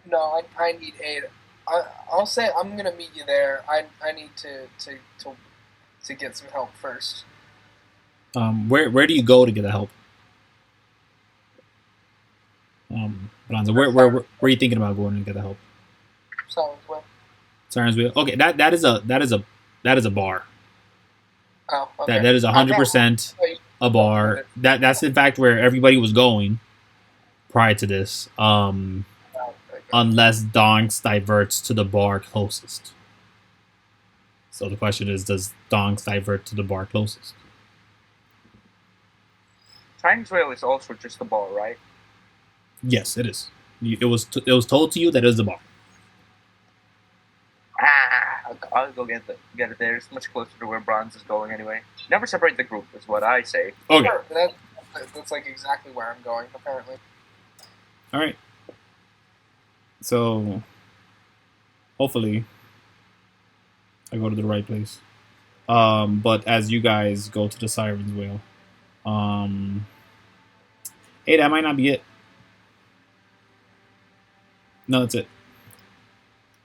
No, I need aid. I'll say I'm gonna meet you there. I need to get some help first. Where do you go to get the help? Branza, where are you thinking about going to get the help? Siren's Wheel. Okay, that is a bar. Oh, okay. That is 100% a bar. That's in fact where everybody was going prior to this. Unless Donkz diverts to the bar closest. So the question is, does Donkz divert to the bar closest? Siren's Whale is also just a bar, right? Yes, it is. It was told to you that it is a bar. Okay. I'll go get it there. It's much closer to where Branza is going anyway. Never separate the group, is what I say. Okay. Sure, that's like exactly where I'm going, apparently. All right. So, hopefully, I go to the right place. But as you guys go to the Siren's Whale, hey, that might not be it. No, that's it.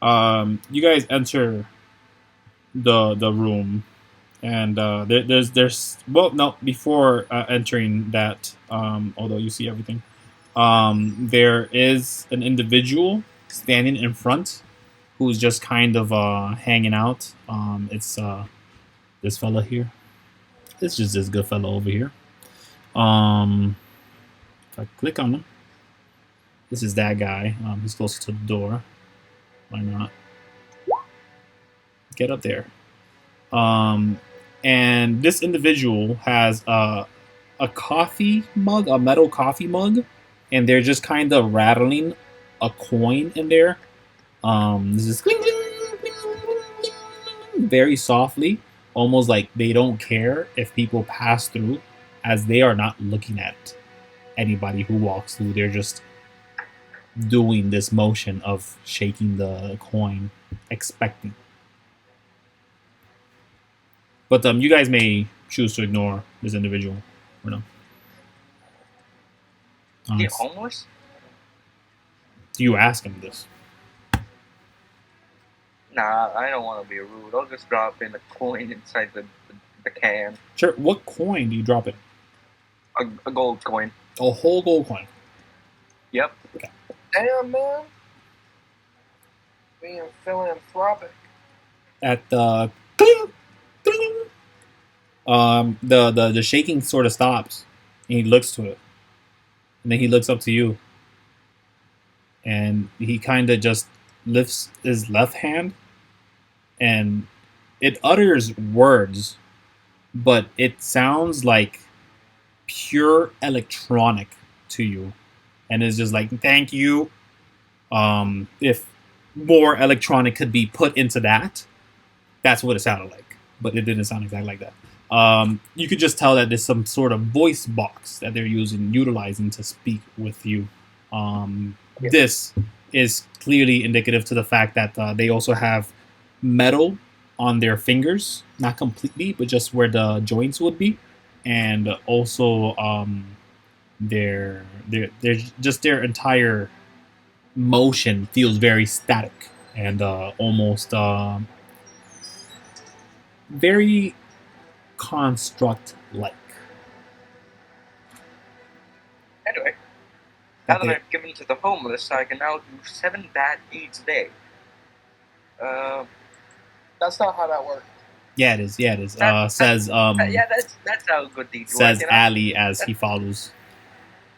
You guys enter the room, and there's well, no, before entering that, although you see everything, there is an individual standing in front who's just kind of hanging out. It's this fella here. It's just this good fella over here. If I click on him, this is that guy. He's closer to the door. Why not? Get up there. And this individual has a coffee mug, a metal coffee mug, and they're just kind of rattling a coin in there. This is very softly, almost like they don't care if people pass through, as they are not looking at anybody who walks through. They're just doing this motion of shaking the coin, expecting. But you guys may choose to ignore this individual or no. Is he homeless? You ask him this. Nah, I don't want to be rude. I'll just drop in a coin inside the can. Sure. What coin do you drop in? A gold coin. A whole gold coin. Yep. Okay. Damn, man. Being philanthropic. At the the shaking sort of stops, and he looks to it, and then he looks up to you, and he kind of just lifts his left hand, and it utters words, but it sounds like pure electronic to you, and it's just like, thank you. If more electronic could be put into that, that's what it sounded like, but it didn't sound exactly like that. You could just tell that there's some sort of voice box that they're utilizing to speak with you. This is clearly indicative to the fact that they also have metal on their fingers, not completely, but just where the joints would be, and also their entire motion feels very static and almost very construct-like. Anyway, now that I've given to the homeless, I can now do 7 bad deeds a day. That's not how that works. Yeah, it is. Yeah, it is. Says yeah, that's how good deeds work. Says Ali as he follows.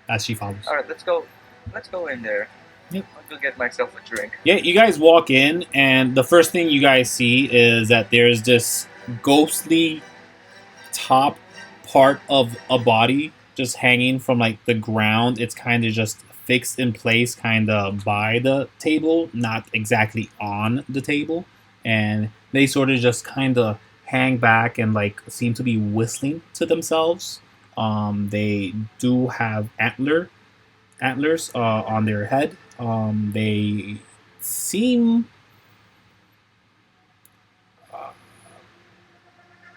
As she follows. All right, let's go. Let's go in there. Yep. I'll go get myself a drink. Yeah, you guys walk in, and the first thing you guys see is that there's this ghostly top part of a body just hanging from like the ground. It's kind of just fixed in place, kind of by the table, not exactly on the table, and they sort of just kind of hang back and like seem to be whistling to themselves. They do have antlers on their head. They seem,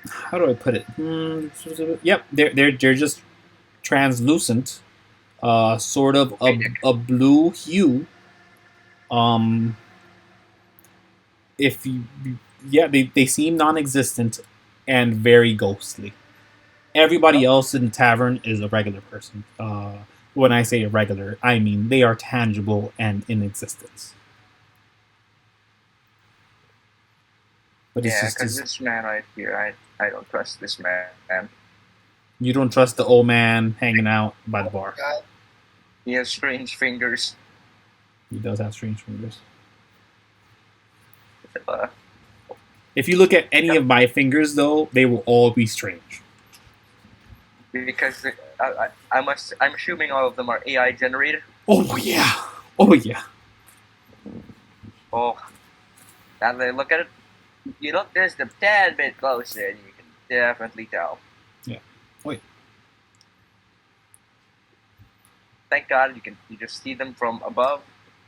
how do I put it? Yep, they're just translucent, sort of a blue hue. If you, yeah, they seem non-existent and very ghostly. Everybody else in the tavern is a regular person. When I say irregular, I mean they are tangible and in existence. But yeah, because this man right here, I don't trust this man. You don't trust the old man hanging out by the bar. He has strange fingers. He does have strange fingers. If you look at any of my fingers, though, they will all be strange. Because I'm assuming all of them are AI generated. Oh yeah. Oh yeah. Oh, now that I look at it, You look just a tad bit closer, and you can definitely tell. Yeah. Wait. Thank God you just see them from above,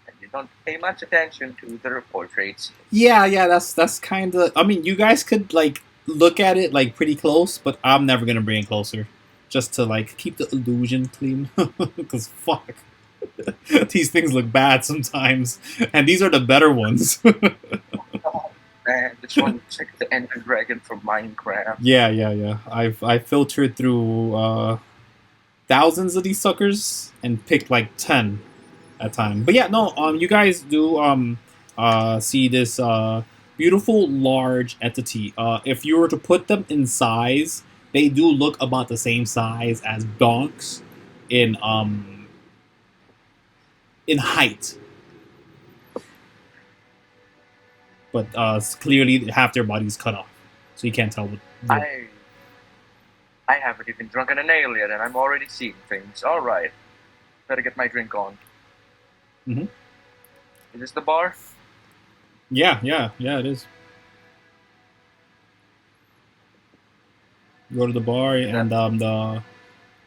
and you don't pay much attention to their portraits. Yeah, that's kind of. I mean, you guys could like look at it like pretty close, but I'm never gonna bring it closer, just to like keep the illusion clean. Because fuck, these things look bad sometimes, and these are the better ones. And this one looks like the Ender Dragon from Minecraft. Yeah. I filtered through thousands of these suckers and picked like 10 at a time. But yeah, no, you guys do see this beautiful large entity. If you were to put them in size, they do look about the same size as Donkz in height. But clearly half their body's cut off, so you can't tell what. I haven't even drunken an ale yet, and I'm already seeing things. All right, better get my drink on. Mm-hmm. Is this the bar? Yeah, it is. You go to the bar, and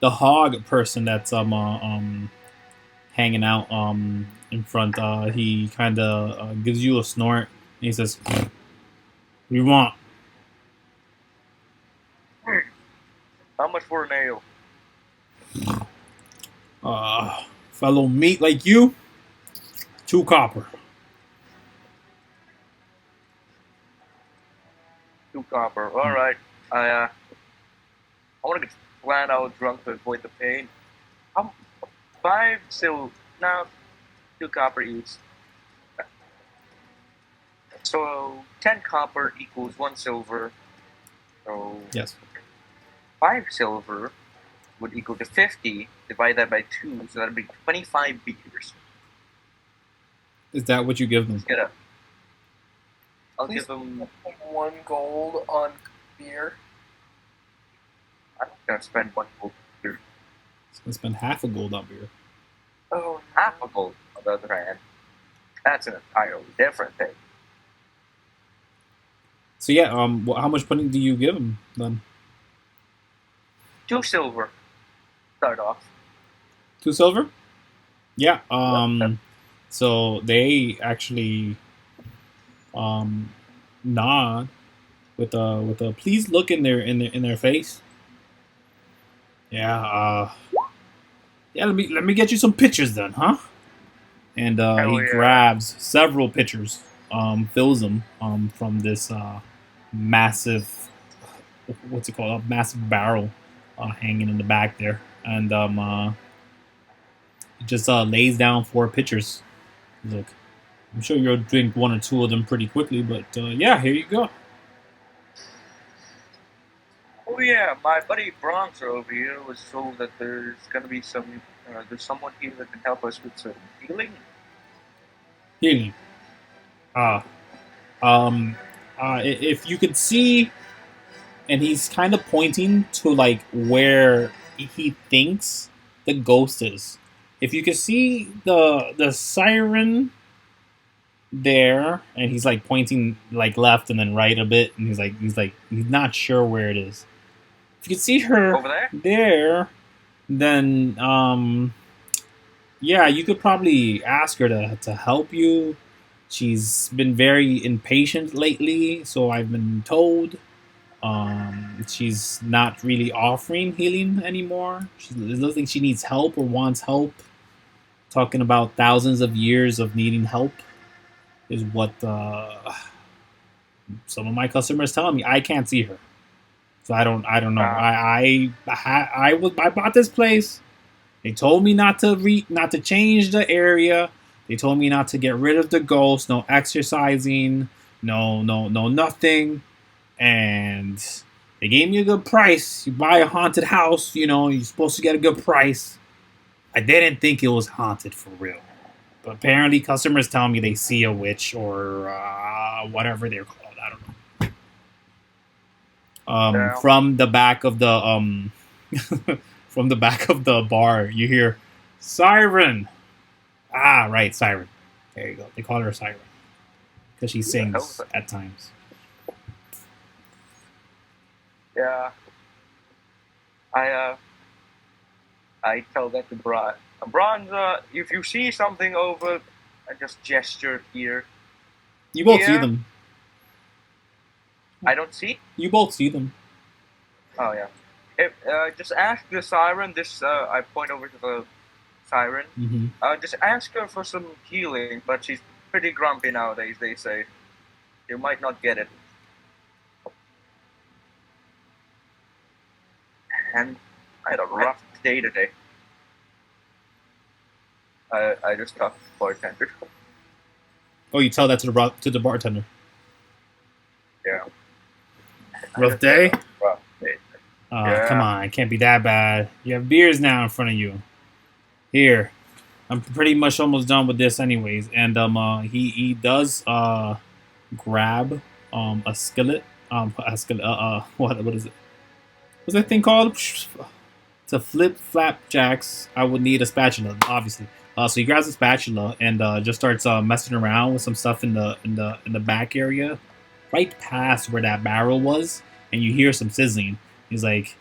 the hog person that's hanging out in front, he kind of gives you a snort, and he says, "What do you want?" How much for an ale? Fellow meat like you, 2 copper. 2 copper. All right. I want to get flat out drunk to avoid the pain. 5 silver. No, 2 copper each. So 10 copper equals 1 silver. So yes, 5 silver would equal to 50. Divide that by 2, so that'd be 25 beers. Is that what you give them? Get up. I'll give them 1 gold on beer. I'm gonna spend 1 gold on beer. It's gonna spend half a gold on beer. Oh, half a gold on the other hand. That's an entirely different thing. So yeah, how much pudding do you give them then? 2 silver. Start off. 2 silver? Yeah. So they actually nod with a please look in their face. Yeah. Yeah. Let me get you some pictures then, huh? And he grabs several pictures, fills them from this massive, what's it called? A massive barrel hanging in the back there, and just lays down 4 pictures. He's like, I'm sure you'll drink 1 or 2 of them pretty quickly, but yeah, here you go. Oh yeah, my buddy Branza over here was told that there's gonna be there's someone here that can help us with some healing. Healing. If you could see, and he's kind of pointing to like where he thinks the ghost is. If you could see the siren there, and he's like pointing like left and then right a bit, and he's not sure where it is. If you could see her over there, then yeah, you could probably ask her to help you. She's been very impatient lately, so I've been told. She's not really offering healing anymore. It looks like she needs help or wants help. Talking about thousands of years of needing help is what some of my customers tell me. I can't see her, so I don't know. I bought this place. They told me not to change the area. They told me not to get rid of the ghost. No exercising. No nothing. And they gave me a good price. You buy a haunted house, you're supposed to get a good price. I didn't think it was haunted for real. But apparently customers tell me they see a witch or whatever they're called. I don't know. From the back of the from the back of the bar, you hear siren. Right, siren. There you go. They call her siren because she sings at times. Yeah, I I tell that to Branza. If you see something over, I just gesture here. You both see Here, them. I don't see. You both see them. Oh yeah. If just ask the siren. This I point over to the siren. Mm-hmm. Just ask her for some healing, but she's pretty grumpy nowadays. They say you might not get it. And I had a rough day today. I just talked to the bartender. Oh, you tell that to the bartender. Yeah. Rough day? Rough day. Yeah. Come on, it can't be that bad. You have beers now in front of you. Here, I'm pretty much almost done with this, anyways. And he does grab a skillet. What is it? What's that thing called? To flip flapjacks, I would need a spatula, obviously. So he grabs a spatula and just starts messing around with some stuff in the back area, right past where that barrel was, and you hear some sizzling. He's like,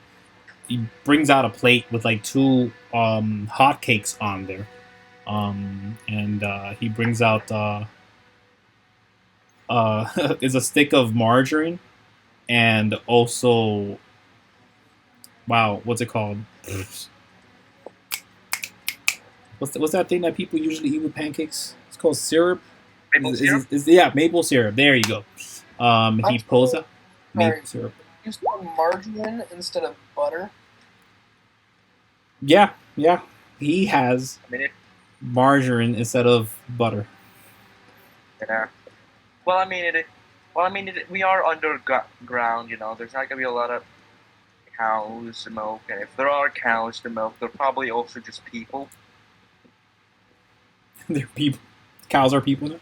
he brings out a plate with like two hot cakes on there, and he brings out is a stick of margarine and also, wow, what's it called? What's that thing that people usually eat with pancakes? It's called syrup. Maple syrup? Yeah, maple syrup. There you go. He pulls out maple syrup. Use margarine instead of butter. Yeah. He has margarine instead of butter. Yeah. Well, I mean, we are underground. You know, there's not gonna be a lot of cows to milk, and if there are cows to milk, they're probably also just people. They're people. Cows are people now.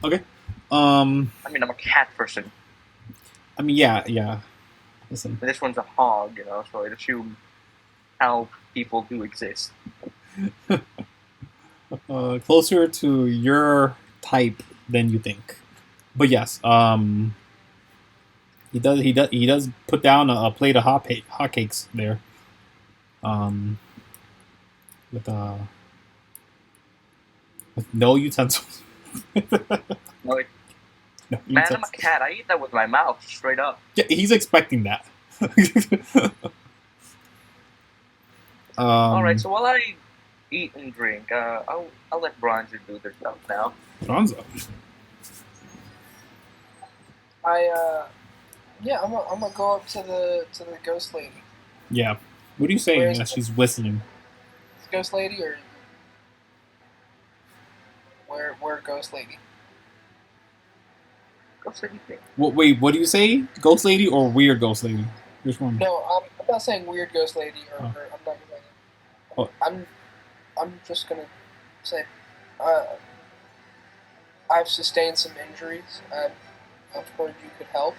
Okay. I mean, I'm a cat person. I mean, yeah. Listen. This one's a hog, you know, so I'd assume how people do exist. Closer to your type than you think. But yes, he does put down a plate of hotcakes there. With no utensils. Like, No man, utensils. I'm a cat. I eat that with my mouth, straight up. Yeah, he's expecting that. All right, so while I eat and drink, I'll let Branza do their stuff now. Branza. I'm gonna go up to the ghost lady. Yeah. What are you saying as she's whistling? Is ghost lady or where ghost lady? Ghost lady thing. Wait, what do you say? Ghost lady or weird ghost lady? Which one? No, I'm not saying weird ghost lady or I'm not gonna. Oh. I'm just gonna say, I've sustained some injuries. I've heard you could help,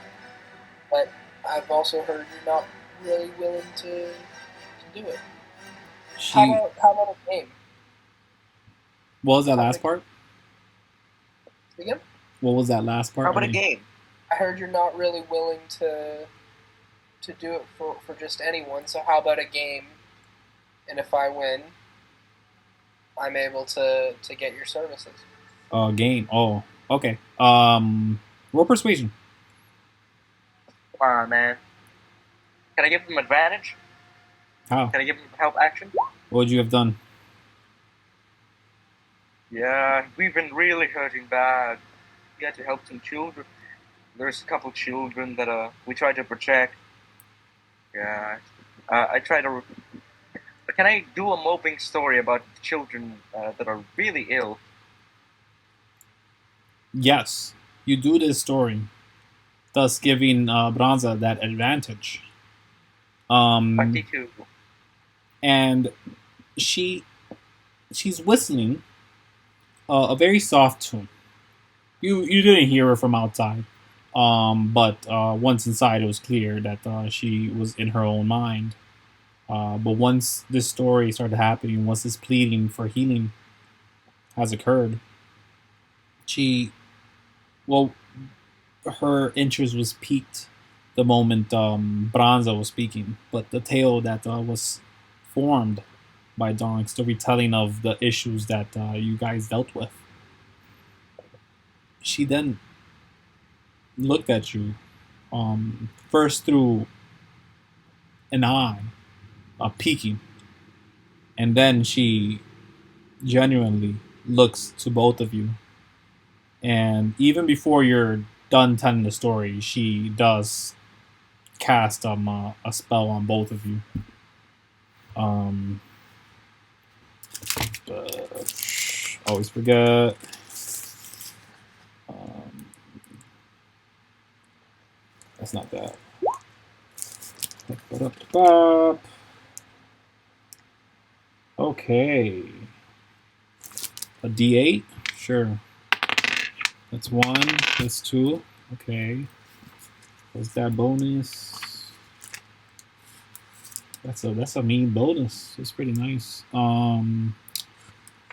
but I've also heard you're not really willing to do it. How about a game? What was that last part? Again? What was that last part? How about a game? I heard you're not really willing to do it for just anyone, so how about a game? And if I win, I'm able to get your services. Game. Oh, okay. Roll persuasion. Come on, man. Can I give them advantage? How? Can I give them help action? What would you have done? Yeah, we've been really hurting bad. We had to help some children. There's a couple children that we tried to protect. Yeah, I try to. Can I do a moping story about children that are really ill? Yes, you do this story, thus giving Branza that advantage. 22. And she's whistling a very soft tune. You didn't hear her from outside, but once inside, it was clear that she was in her own mind. But once this story started happening, once this pleading for healing has occurred, her interest was piqued the moment Branza was speaking, but the tale that was formed by Donkz, the retelling of the issues that you guys dealt with. She then looked at you, first through an eye, peeking, and then she genuinely looks to both of you. And even before you're done telling the story, she does cast a spell on both of you. Always forget. That's not that. Okay. A D8? Sure. That's 1. That's 2. Okay. What's that bonus? That's a mean bonus. It's pretty nice.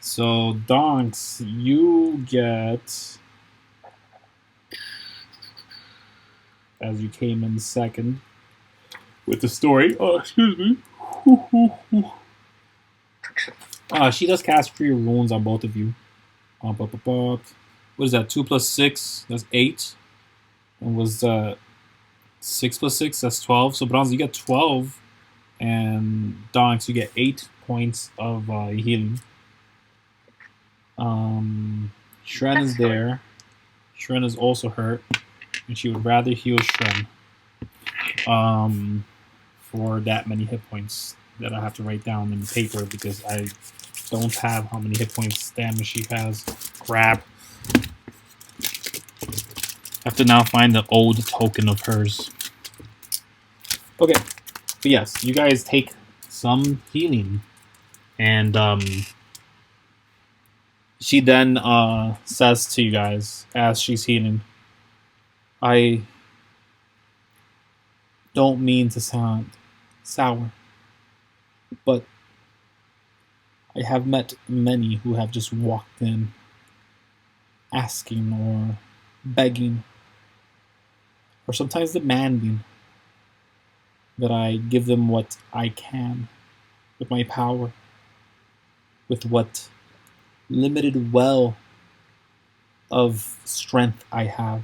So Donkz, you get, as you came in second with the story. Oh, excuse me. She does cast Free Runes on both of you. What is that? 2 plus 6? That's 8. And was 6 plus 6? That's 12. So Branza, you get 12. And Donkz, you get 8 points of healing. Shren is there. Shren is also hurt. And she would rather heal Shren. For that many hit points that I have to write down in the paper because I don't have how many hit points damage she has. Crap. I have to now find the old token of hers. Okay. But yes, you guys take some healing. And she then says to you guys as she's healing, I don't mean to sound sour, but I have met many who have just walked in asking or begging or sometimes demanding that I give them what I can with my power, with what limited well of strength I have.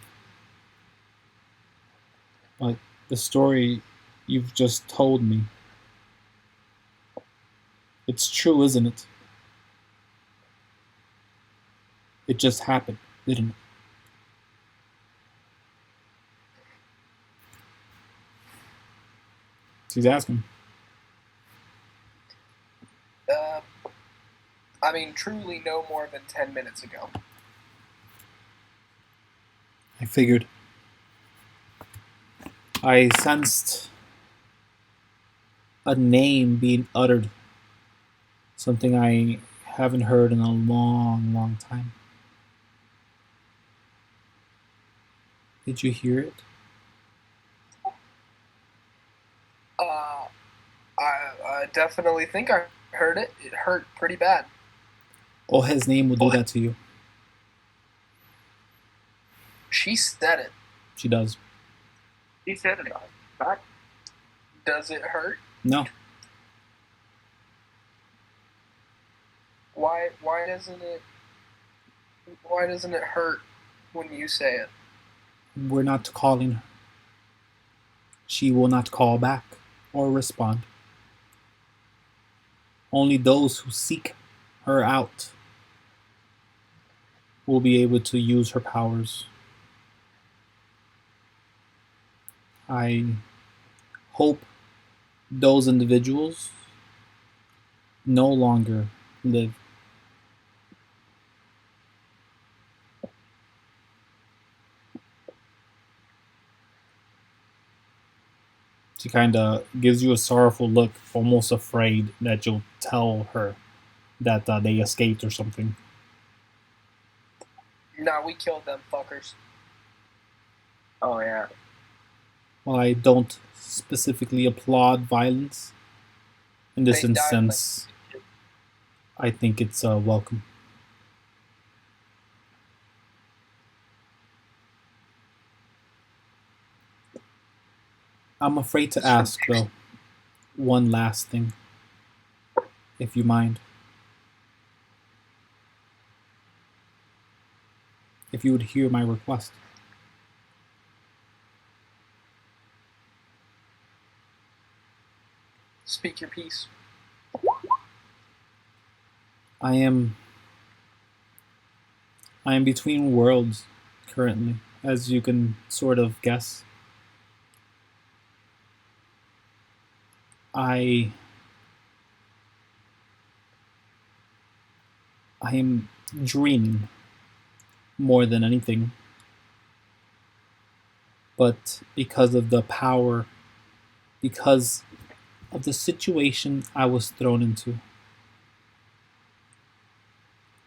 But the story you've just told me, it's true, isn't it? It just happened, didn't it? She's asking. I mean, truly no more than 10 minutes ago. I figured. I sensed a name being uttered. Something I haven't heard in a long, long time. Did you hear it? I definitely think I heard it. It hurt pretty bad. Oh, his name will do that to you. She said it. She does. He said it. Back. Does it hurt? No. Why doesn't it hurt when you say it? We're not calling her. She will not call back or respond. Only those who seek her out will be able to use her powers. I hope those individuals no longer live. She kind of gives you a sorrowful look, almost afraid that you'll tell her that they escaped or something. Nah, we killed them fuckers. Oh, yeah. Well, I don't specifically applaud violence. In this instance, I think it's welcome. I'm afraid to ask, though. One last thing, if you mind. If you would hear my request. Speak your piece. I am between worlds currently, as you can sort of guess. I am dreaming more than anything. But because of the power, because of the situation I was thrown into,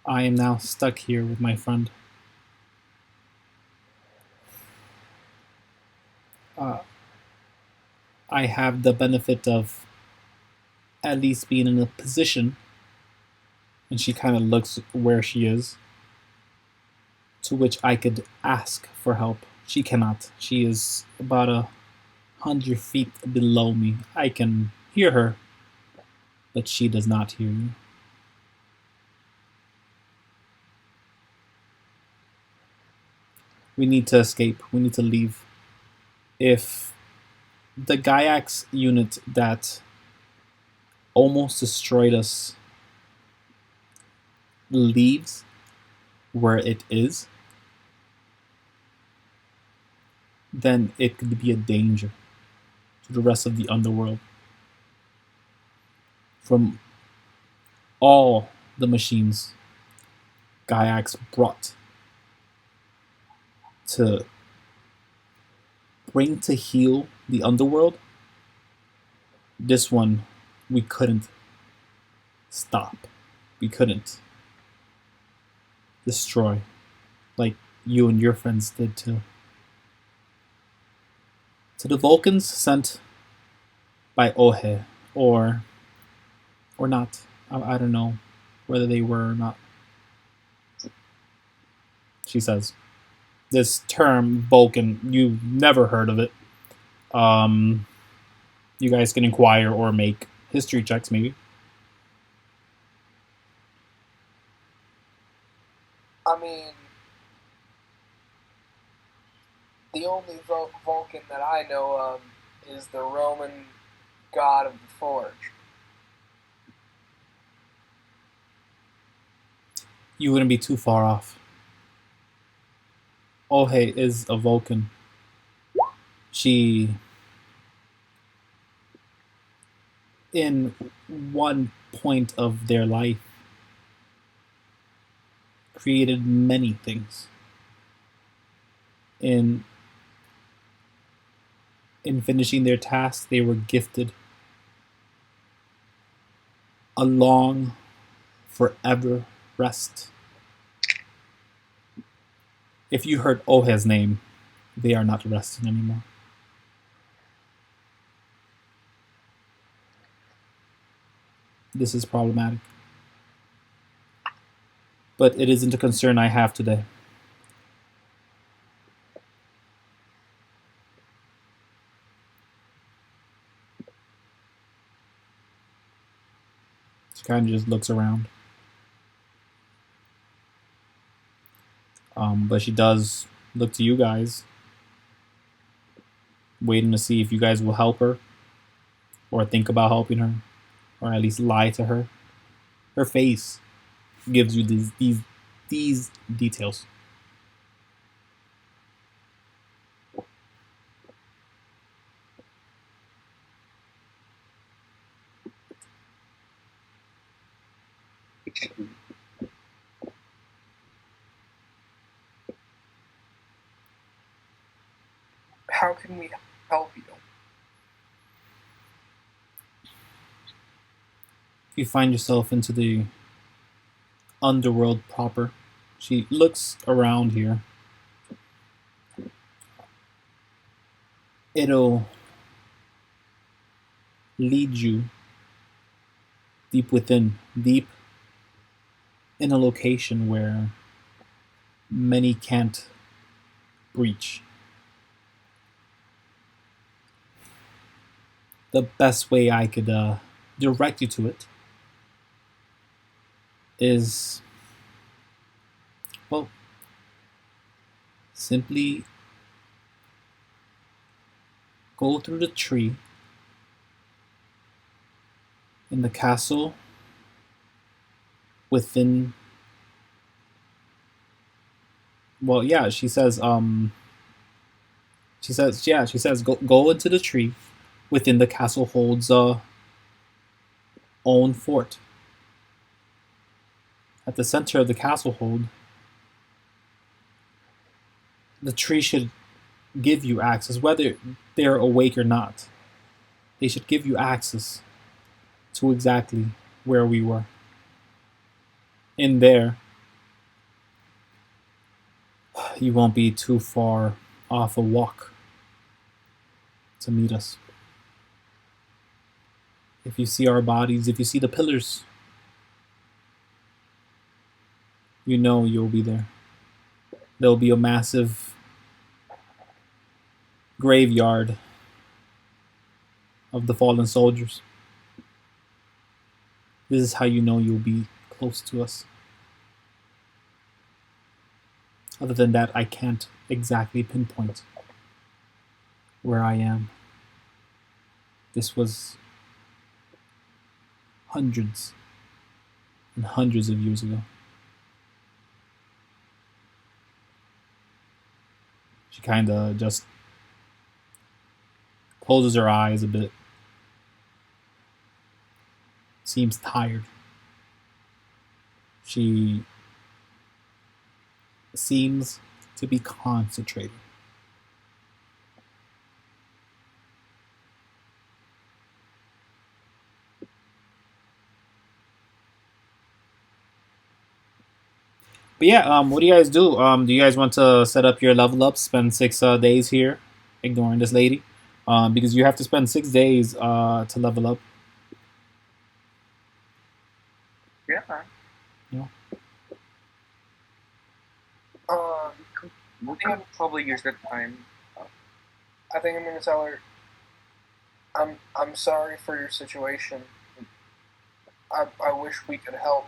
I am now stuck here with my friend. I have the benefit of at least being in a position, and she kind of looks where she is, to which I could ask for help. She cannot. She is about 100 feet below me. I can hear her, but she does not hear you. We need to escape. We need to leave. If the Gaiax unit that almost destroyed us leaves where it is, then it could be a danger to the rest of the underworld. From all the machines Gaiax brought to bring to heal the underworld, this one we couldn't stop. We couldn't destroy like you and your friends did to the Vulcans sent by Ohe, or not. I don't know whether they were or not. She says, this term Vulcan, you've never heard of it. You guys can inquire or make history checks, maybe. I mean, the only Vulcan that I know of is the Roman god of the Forge. You wouldn't be too far off. Ohe is a Vulcan. She, in one point of their life, created many things. In finishing their task, they were gifted a long, forever rest. If you heard Ohe's name, they are not resting anymore. This is problematic. But it isn't a concern I have today. She kind of just looks around. But she does look to you guys, waiting to see if you guys will help her, or think about helping her, or at least lie to her. Her face gives you these details. How can we help you? You find yourself into the underworld proper. She looks around here. It'll lead you deep within, deep in a location where many can't breach. the best way I could direct you to it is, well, simply go through the tree in the castle within. Well, yeah, she says. She says, go into the tree within the castle holds own fort. At the center of the castle hold, the tree should give you access, whether they're awake or not. They should give you access to exactly where we were. In there, you won't be too far off a walk to meet us. If you see our bodies, if you see the pillars, you know you'll be there. There'll be a massive graveyard of the fallen soldiers. This is how you know you'll be close to us. Other than that, I can't exactly pinpoint where I am. This was hundreds and hundreds of years ago. She kind of just closes her eyes a bit. Seems tired. She seems to be concentrating. But yeah, what do you guys do? Do you guys want to set up your level up, spend 6 days here, ignoring this lady? Because you have to spend 6 days to level up. Yeah. Um, We can probably use that time. I think I'm gonna tell her. I'm sorry for your situation. I wish we could help.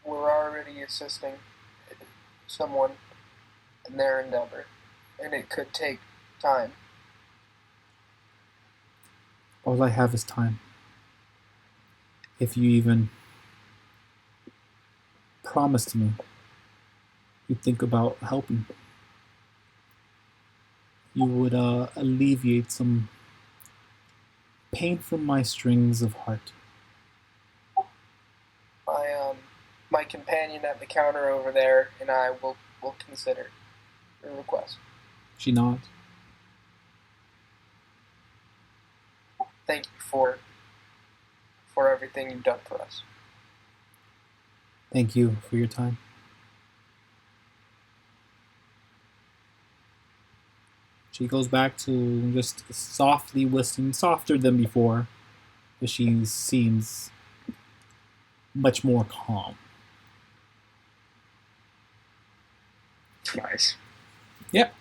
We're already assisting someone in their endeavor, and it could take time. All I have is time. If you even promise me you think about helping, you would alleviate some pain from my strings of heart. My companion at the counter over there and I will consider your request. She nods. Thank you for everything you've done for us. Thank you for your time. She goes back to just softly whistling, softer than before, but she seems much more calm. Nice. Yep.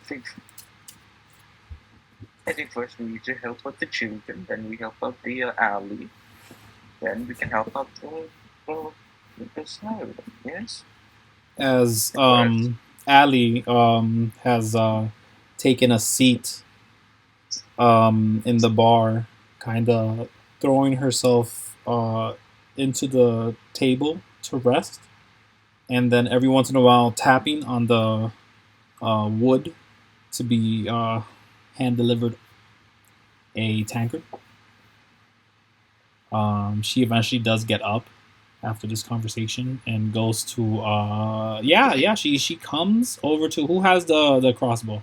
I think first we need to help out the children, then we help out the alley, then we can help out the side. Yes. As Ali has taken a seat in the bar, kind of throwing herself into the table to rest, and then every once in a while tapping on the wood to be hand delivered a tankard. She eventually does get up after this conversation and goes to she comes over to who has the crossbow.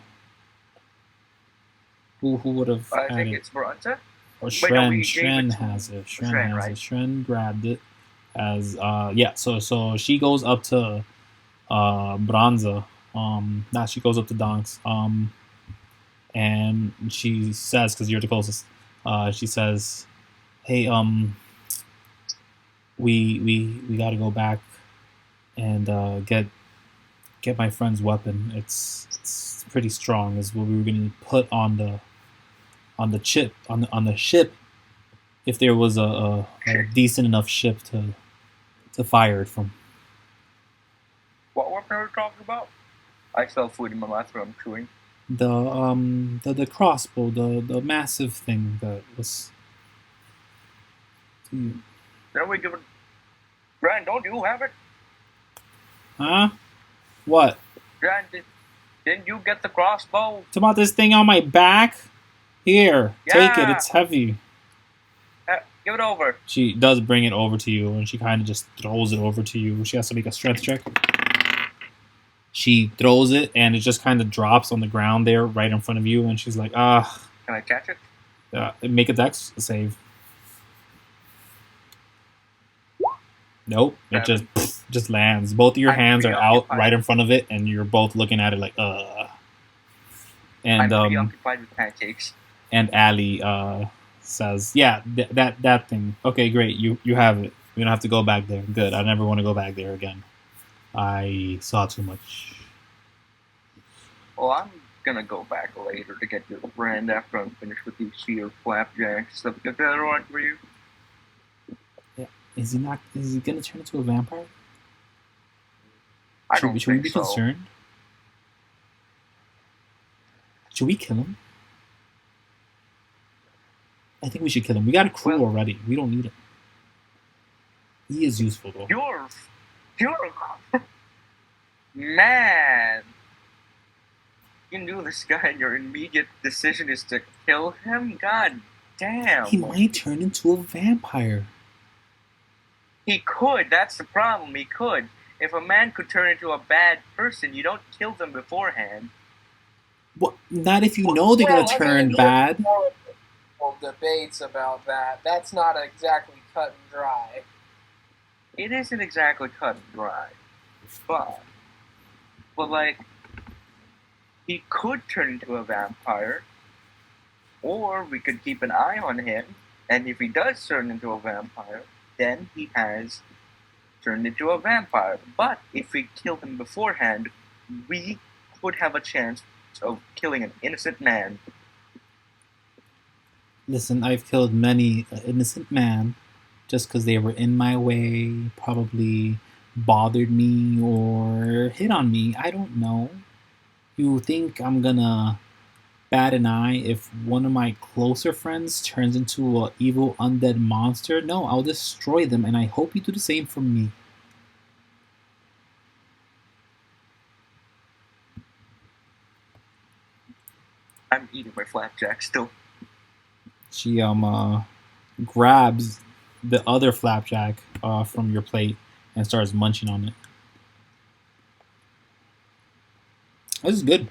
Who would have? I think it's Branza. Or Shren has it. Shren has it. Shren grabbed it. As so she goes up to Branza. She goes up to Donkz. And she says, because you're the closest, she says, "Hey, we gotta go back and get my friend's weapon. It's pretty strong. Is what we were gonna put on the ship if there was a decent enough ship to fire it from. What weapon are we talking about? I still have food in my mouth, but I'm chewing. The crossbow, the massive thing that was. Then we give it. Gran, don't you have it? Huh? What? Gran, didn't you get the crossbow? It's about this thing on my back. Here, take it. Yeah. It's heavy. Give it over. She does bring it over to you, and she kind of just throws it over to you. She has to make a strength check. She throws it, and it just kind of drops on the ground there, right in front of you. And she's like, Can I catch it? Make a dex save. Nope, it just lands. Both of your hands are out right in front of it, and you're both looking at it like, And I'm preoccupied with pancakes. And Allie says, "Yeah, that thing. Okay, great. You have it. We don't have to go back there. Good. I never want to go back there again. I saw too much." Well, I'm gonna go back later to get your brand after I'm finished with these sheer flapjack stuff. Is that alright for you? Yeah. Is he gonna turn into a vampire? I don't think Should we be so. concerned? Should we kill him? I think we should kill him. We got a crew already. We don't need him. He is useful though. You're man. You knew this guy, and your immediate decision is to kill him. God damn. He might turn into a vampire. He could. That's the problem. He could. If a man could turn into a bad person, you don't kill them beforehand. Well, not if you know they're gonna turn bad. Debates about that. That's not exactly cut and dry. It isn't exactly cut and dry, but like, he could turn into a vampire, or we could keep an eye on him, and if he does turn into a vampire, then he has turned into a vampire. But if we kill him beforehand, we could have a chance of killing an innocent man. Listen, I've killed many innocent men just because they were in my way, probably bothered me or hit on me. I don't know. You think I'm gonna bat an eye if one of my closer friends turns into an evil undead monster? No, I'll destroy them, and I hope you do the same for me. I'm eating my flapjack still. She grabs the other flapjack from your plate and starts munching on it. This is good.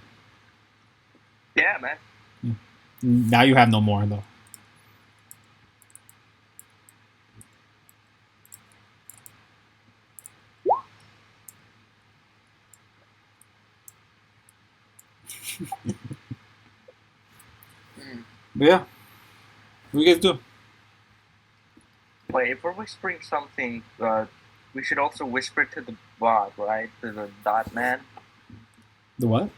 Yeah, man. Yeah. Now you have no more though. But yeah. What do you guys do? Wait, if we're whispering something, we should also whisper to the bot, right? To the dot man. The what?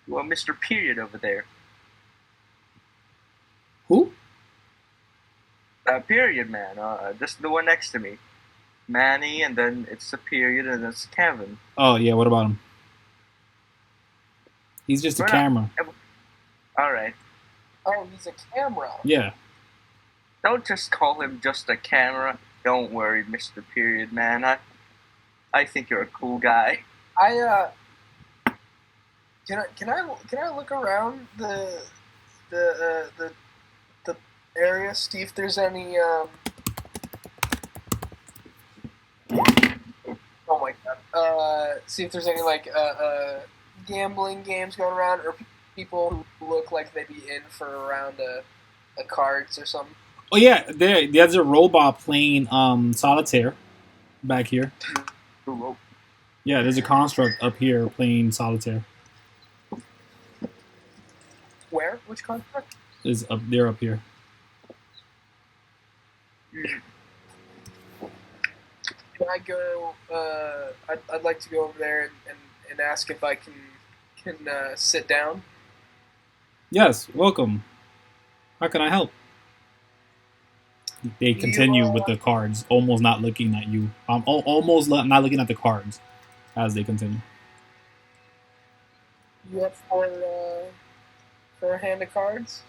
Well, Mr. Period over there. Who? Period man. Just the one next to me. Manny, and then it's a period, and then it's Kevin. Oh yeah, what about him? He's just a camera. Alright. Oh, he's a camera. Yeah. Don't just call him just a camera. Don't worry, Mr. Period Man. I think you're a cool guy. Can I look around the area, see if there's any oh my god. See if there's any gambling games going around, or people who look like they'd be in for a round of cards or something. Oh yeah, there's a robot playing solitaire back here. Yeah, there's a construct up here playing solitaire. Where? Which construct? Is up there up here. Can I go? I'd like to go over there and ask if I can sit down. Yes, welcome. How can I help? They continue with the cards, almost not looking at you. Almost not looking at the cards as they continue. You up for a hand of cards?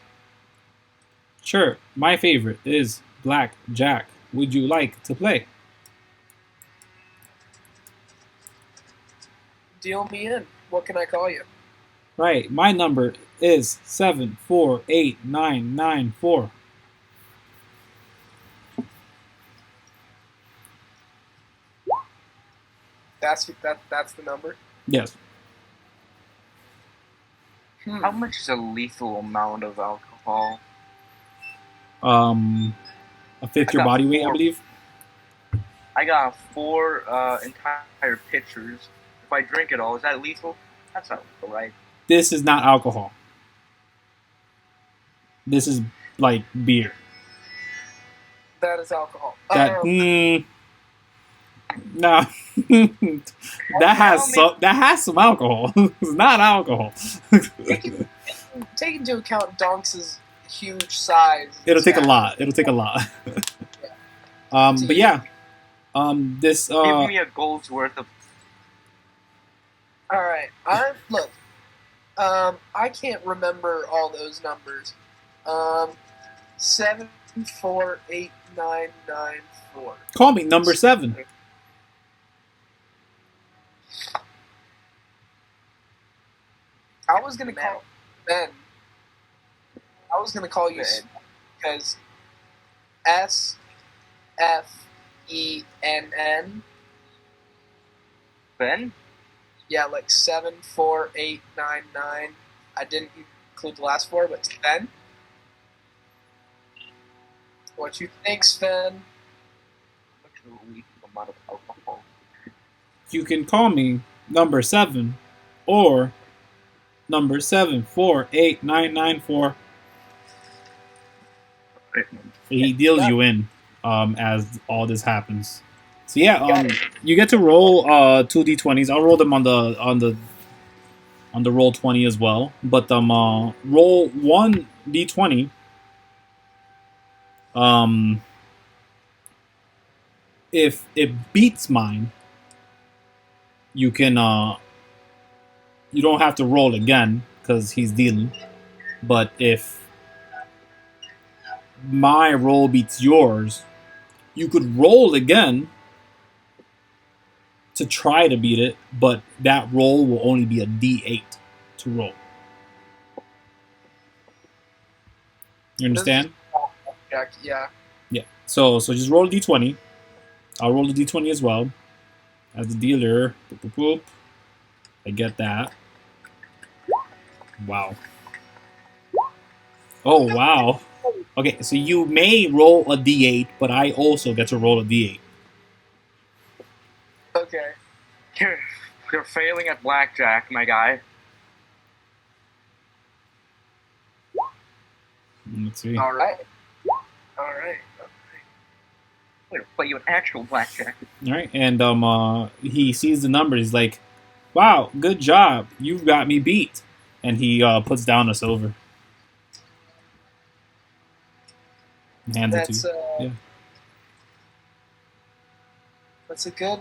Sure. My favorite is Black Jack. Would you like to play? Deal me in. What can I call you? Right. My number is 748994. That's the number? Yes. How much is a lethal amount of alcohol? A fifth your body weight, I believe. I got 4 entire pitchers. If I drink it all, is that lethal? That's not lethal, right? This is not alcohol. This is like beer. That is alcohol. That nah. that has some alcohol. It's not alcohol. Take into account Donks' huge size. It'll take a lot. It'll take a lot. But yeah. This Give me a gold's worth of. All right. Look. I can't remember all those numbers. 748994. Call me number 7. I was gonna call Ben. I was gonna call you because SFENN. Ben? Yeah, like 74899. I didn't include the last 4, but Sven. What you think, Sven? You can call me number 7 or number 748994. He deals you in as all this happens. So yeah, you get to roll 2 d20s. I'll roll them on the roll 20 as well. But roll 1 d20. If it beats mine, you can you don't have to roll again because he's dealing. But if my roll beats yours, you could roll again to try to beat it, but that roll will only be a D8 to roll. You understand? Yeah. Yeah. So just roll a D20. I'll roll a D20 as well. As the dealer. Boop, boop, boop. I get that. Wow. Oh, wow. Okay, so you may roll a D8, but I also get to roll a D8. Okay. You're failing at blackjack, my guy. Let's see. All right. I'm gonna play you an actual blackjack. All right, and he sees the number. He's like, "Wow, good job! You've got me beat." And he puts down a silver. And hands it to you. Yeah. That's a good.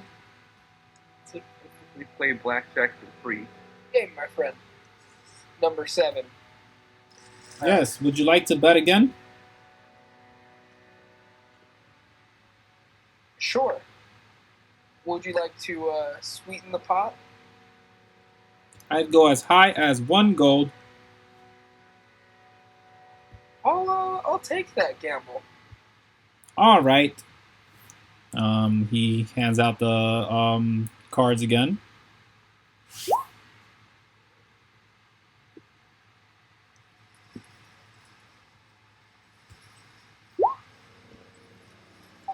We play blackjack for free. Game, my friend. Number 7. Yes. Would you like to bet again? Sure. Would you like to sweeten the pot? I'd go as high as 1 gold. I'll take that gamble. All right. He hands out the cards again.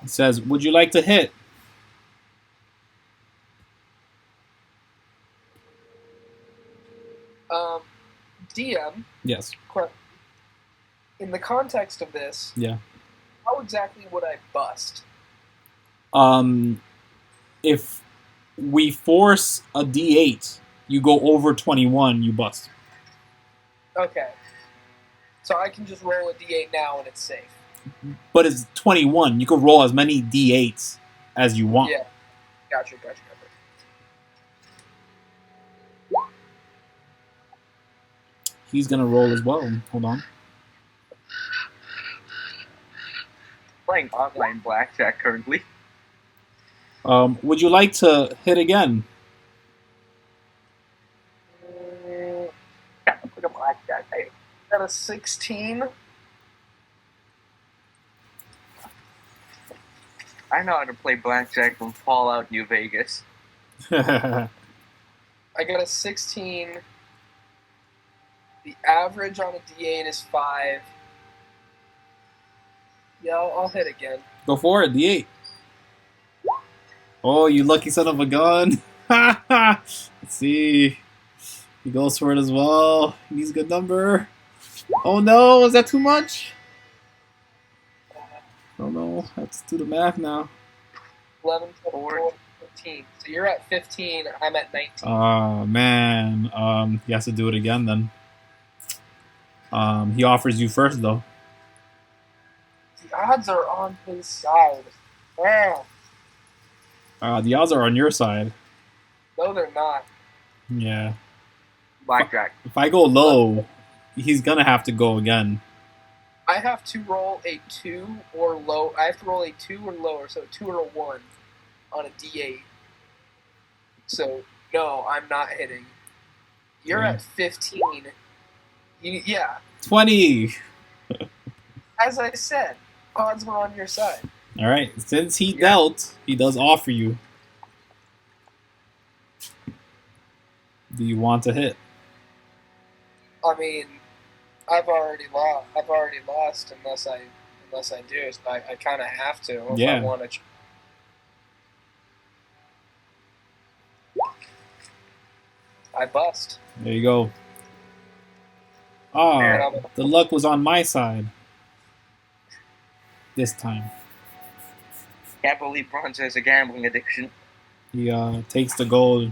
It says, "Would you like to hit?" DM. Yes. In the context of this, Yeah. how exactly would I bust? If we force a D8, you go over 21, you bust. Okay. So I can just roll a d8 now and it's safe. But it's 21. You can roll as many d8s as you want. Yeah. Gotcha. He's gonna roll as well. Hold on. Playing online blackjack currently. Would you like to hit again? Look at blackjack. I got a 16. I know how to play blackjack from Fallout New Vegas. I got a 16. The average on a d8 is 5. Yeah, I'll hit again. Go for it, d8. Oh, you lucky son of a gun. Let's see. He goes for it as well. He needs a good number. Oh no, is that too much? Oh no, I have to do the math now. 11, 12, 15. So you're at 15, I'm at 19. Oh man, he has to do it again then. He offers you first though. The odds are on his side. Wow. The odds are on your side. No, they're not. Yeah. Blackjack. If I go low, he's gonna have to go again. I have to roll a 2 or low. I have to roll a 2 or lower, so a 2 or a 1 on a d8. So, no, I'm not hitting. You're at 15. Yeah. 20! As I said, odds were on your side. Alright, since he dealt, he does offer you. Do you want to hit? I mean, I've already lost unless I do. So I kind of have to if I want to. I bust. There you go. Ah, the luck was on my side. This time. Can't believe Branza has a gambling addiction. He takes the gold.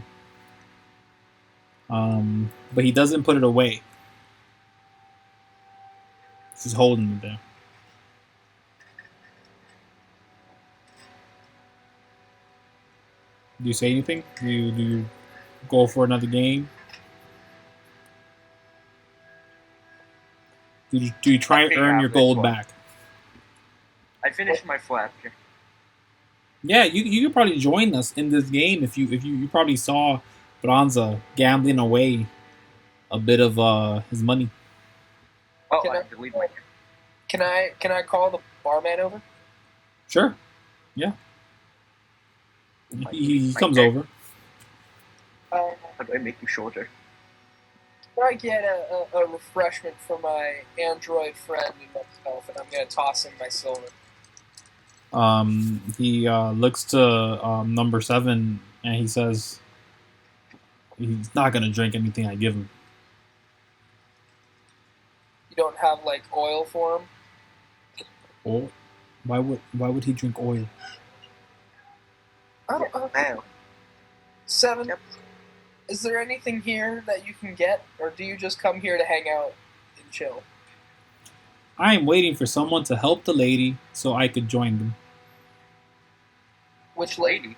But he doesn't put it away. He's holding it there. Do you say anything? Do you go for another game? Do you try and earn your gold back? I finished my flap. Yeah, you could probably join us in this game if you probably saw Branza gambling away a bit of his money. Oh, I believe my. Can I call the barman over? Sure. Yeah. He comes over. How do I make him shorter? Can I get a refreshment for my android friend and myself, and I'm going to toss him my silver. He looks to number 7 and he says he's not going to drink anything I give him. You don't have like oil for him? Oh, why would he drink oil? I don't know. 7. Yep. Is there anything here that you can get, or do you just come here to hang out and chill? I am waiting for someone to help the lady so I could join them. Which lady?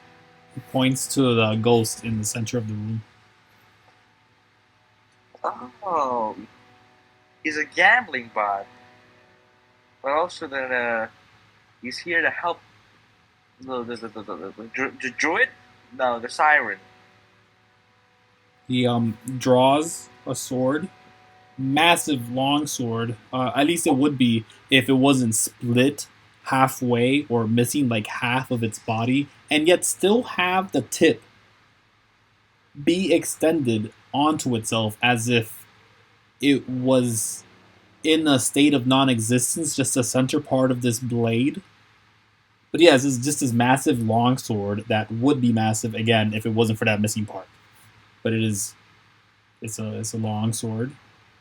He points to the ghost in the center of the room. Oh, he's a gambling bot, but also that he's here to help the druid. No, the siren. He draws a sword, massive long sword. At least it would be if it wasn't split halfway or missing like half of its body, and yet still have the tip be extended onto itself as if it was in a state of non-existence, just the center part of this blade. But yes, it's just this massive long sword that would be massive again if it wasn't for that missing part. But it's a long sword,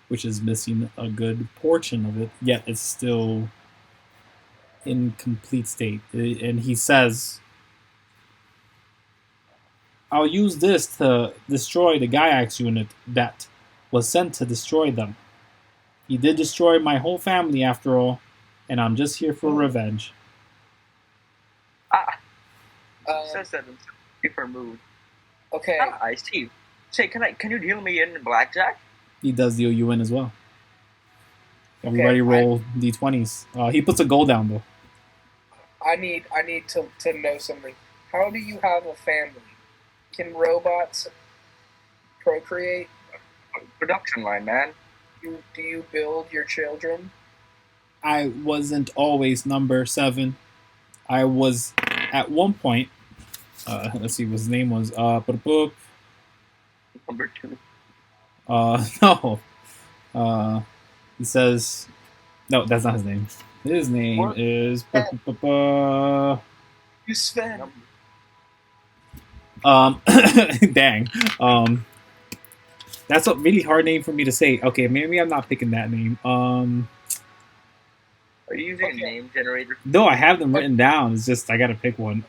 which is missing a good portion of it, yet it's still in complete state. And he says, I'll use this to destroy the Gaiax unit that was sent to destroy them. He did destroy my whole family after all, and I'm just here for revenge. Says that in a different mood. Okay. I see. Say, can you deal me in blackjack? He does deal you in as well. Everybody roll d20s. He puts a goal down though. I need to know something. How do you have a family? Can robots procreate? Production line, man. Do you build your children? I wasn't always number 7. I was at one point. Let's see what his name was. Number 2. No. He says, no, that's not his name. His name is. You Sven. Dang. That's a really hard name for me to say. Okay, maybe I'm not picking that name. Are you using a name generator? No, I have them written down. It's just I gotta pick one.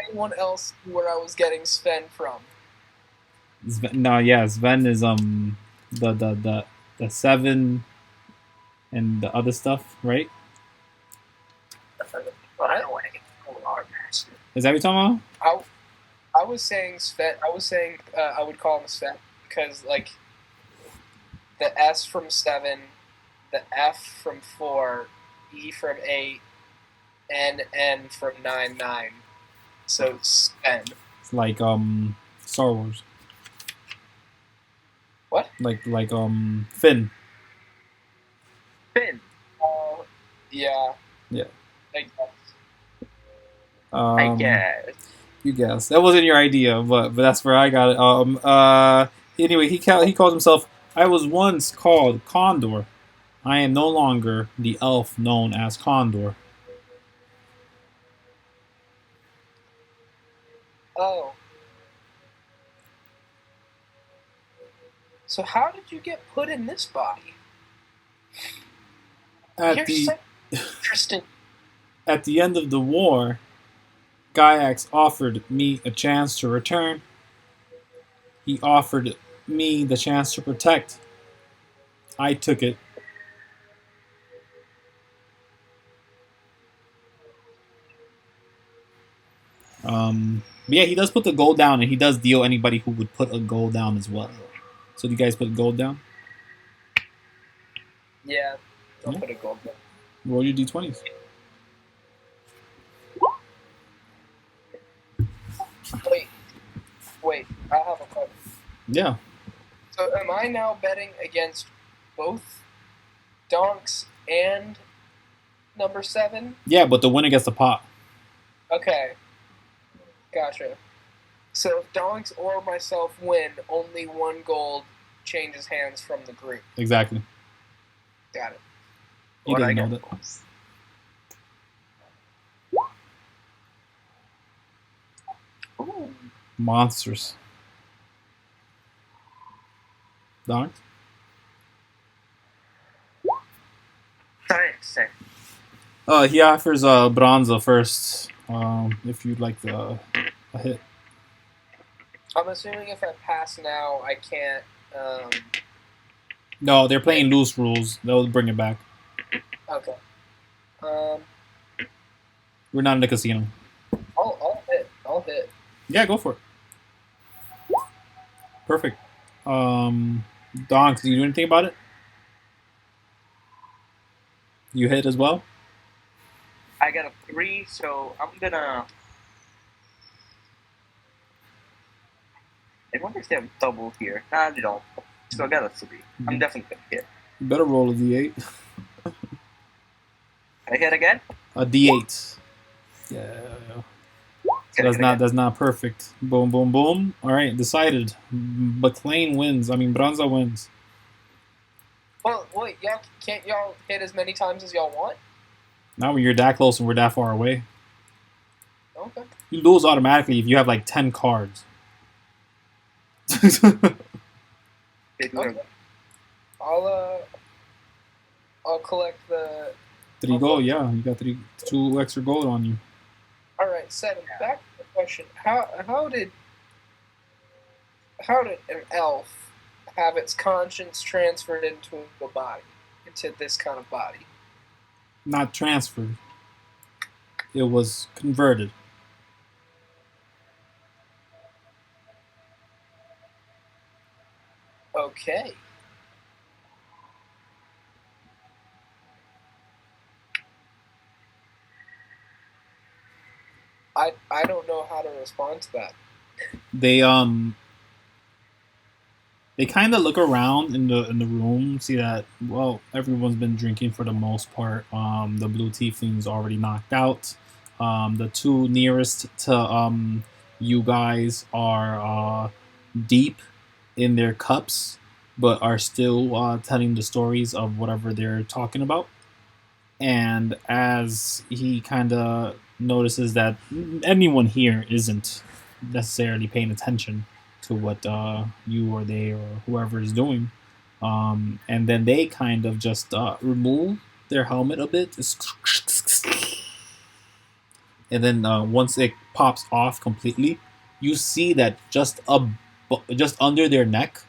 Anyone else where I was getting Sven from? Sven is the 7 and the other stuff, right? Is that what you're talking about? I was saying Sven. I was saying I would call him Sven because like the S from 7, the F from 4, E from 8, N from 9. So Sven. It's like Star Wars. What? Like Finn. Finn. Yeah. Yeah. I guess. You guess that wasn't your idea, but that's where I got it. Anyway, he calls himself. I was once called Condor. I am no longer the elf known as Condor. Oh. So how did you get put in this body? Interesting. At the end of the war, Gaiax offered me a chance to return. He offered me the chance to protect. I took it. But yeah, he does put the gold down, and he does deal anybody who would put a gold down as well. So do you guys put gold down? Yeah, don't put a gold down. Roll your d20s. Wait, I have a question. Yeah. So am I now betting against both Donkz and number 7? Yeah, but the winner gets the pot. Okay. Gotcha. So if Donkz or myself win, only 1 gold changes hands from the group. Exactly. Got it. You didn't know that. Ooh. Monsters. Donkz? He offers Branza first, if you'd like a hit. I'm assuming if I pass now, I can't... No, they're playing loose rules. They'll bring it back. Okay. We're not in the casino. I'll hit. Yeah, go for it. Perfect. Donkz, do you do anything about it? You hit as well? I got a 3, so I'm gonna... I wonder if they have double here. Nah, they don't. So I got a 3. I'm definitely gonna hit. You better roll a d8. I hit again? A d8. Yeah. So that's not perfect. Boom, boom, boom. All right, decided. McClean wins. I mean, Branza wins. Well, wait, can't y'all hit as many times as y'all want? Not when you're that close and we're that far away. Okay. You lose automatically if you have like 10 cards. Okay. I'll collect the 3 gold, yeah. You got 2 extra gold on you. All right, 7. Back to the question: How did an elf have its conscience transferred into a body, into this kind of body. Not transferred. It was converted. Okay. I don't know how to respond to that. They kind of look around in the room, see that everyone's been drinking for the most part. The blue tiefling's already knocked out. The two nearest to you guys are deep in their cups, but are still telling the stories of whatever they're talking about. And as he kind of notices that anyone here isn't necessarily paying attention to what you or they or whoever is doing, and then they kind of just remove their helmet a bit, and then once it pops off completely, you see that just under their neck,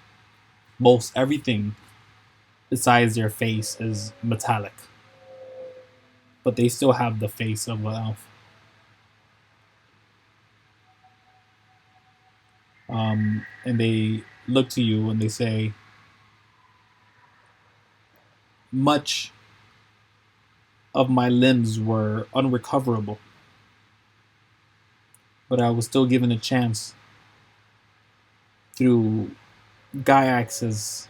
most everything besides their face is metallic. But they still have the face of an elf. And they look to you and they say, much of my limbs were unrecoverable, but I was still given a chance through Gaiax's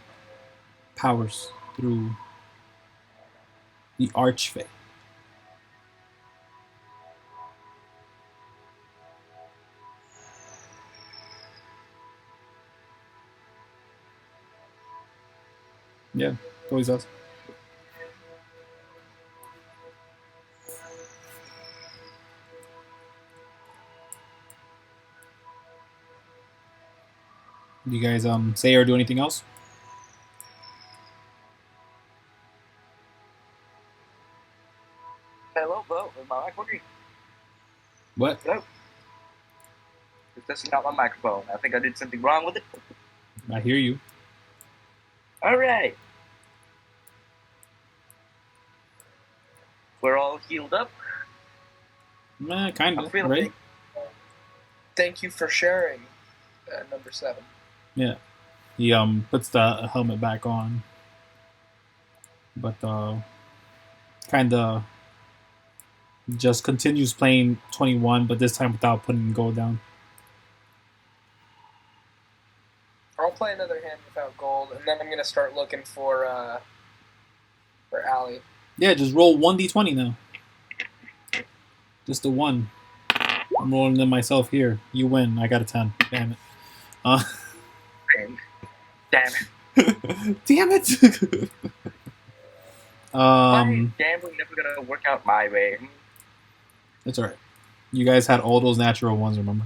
powers, through the Archfey. Yeah, always does. Do you guys say or do anything else? Hello, is my mic working? What? Hello? Just testing out my microphone. I think I did something wrong with it. I hear you. Alright. We're all healed up. Kind of, right? Thank you for sharing, number 7. Yeah. He puts the helmet back on. But kind of just continues playing 21, but this time without putting gold down. I'll play another hand without gold, and then I'm gonna start looking for Allie. Yeah, just roll 1d20 now. Just a 1. I'm rolling them myself here. You win. I got a 10. Damn it. Damn it. Damn it. My gambling never gonna work out my way. It's alright. You guys had all those natural ones, remember?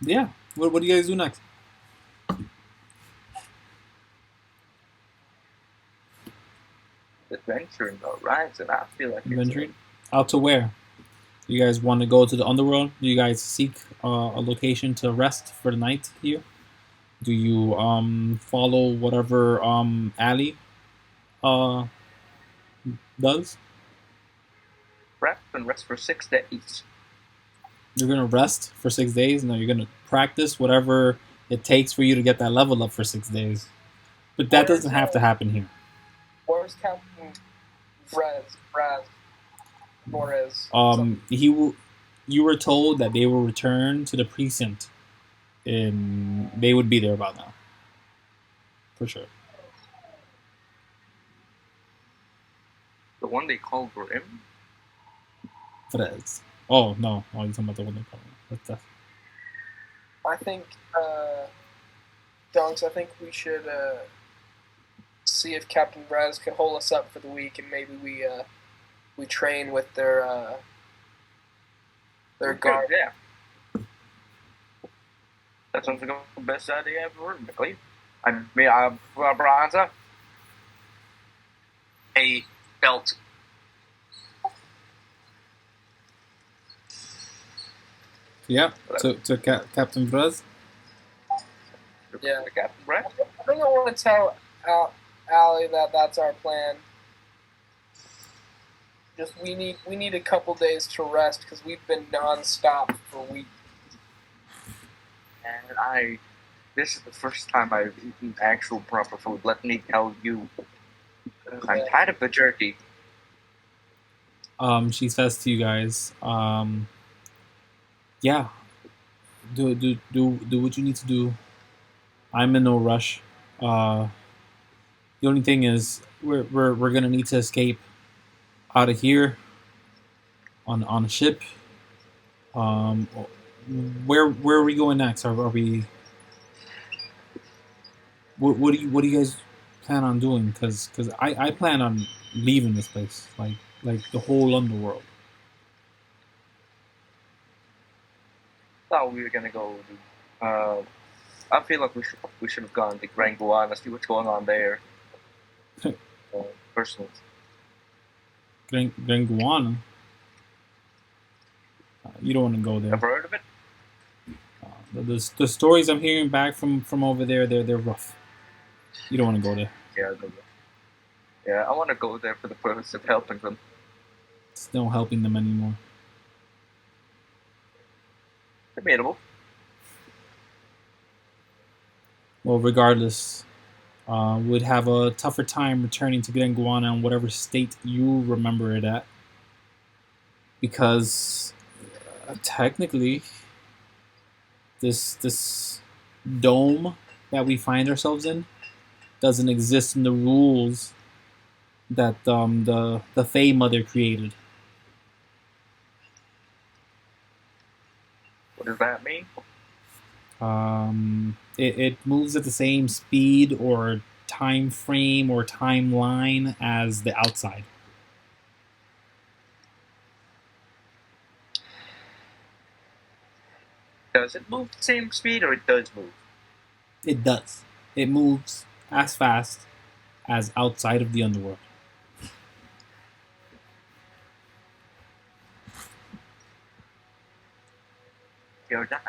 Yeah. What do you guys do next? Adventuring the horizon. I feel like adventuring out to where? You guys want to go to the underworld? Do you guys seek a location to rest for the night here? Do you follow whatever Ali does? Prep and rest for 6 days. You're gonna rest for 6 days? No, you're gonna practice whatever it takes for you to get that level up for 6 days. But that doesn't have to happen here. Where's Captain Flores? You were told that they will return to the precinct, and they would be there about now, for sure. The one they called Grim? Flores. Oh no! Oh, you're talking about the one they call him. That's I think, Donkz, I think we should see if Captain Braz can hold us up for the week, and maybe we train with their guard. Yeah. That sounds like the best idea I've ever heard, McClean. Branza. A belt. yeah. To Captain Braz. Yeah. Captain Brett? I think I want to tell Allie that that's our plan. Just we need a couple days to rest because we've been nonstop for weeks. And this is the first time I've eaten actual proper food. Let me tell you, I'm tired of the jerky. She says to you guys, yeah, do what you need to do. I'm in no rush. The only thing is, we're gonna need to escape out of here on a ship. Um, where are we going next? Are we? What do you guys plan on doing? Because I plan on leaving this place, like the whole underworld. Thought we were gonna go. I feel like we should have gone to Grand Guana, see what's going on there. Personally. Grand Guana. You don't want to go there. Ever heard of it? The stories I'm hearing back from over there, they're rough. You don't want to go there. Yeah, I want to go there for the purpose of helping them. It's not helping them anymore. Debatable. Well, regardless, would have a tougher time returning to Grand Guana in whatever state you remember it at. Because technically, this dome that we find ourselves in doesn't exist in the rules that the Fae Mother created. What does that mean? It moves at the same speed or time frame or timeline as the outside. Does it move the same speed, or it does move? It does. It moves as fast as outside of the underworld. You're done.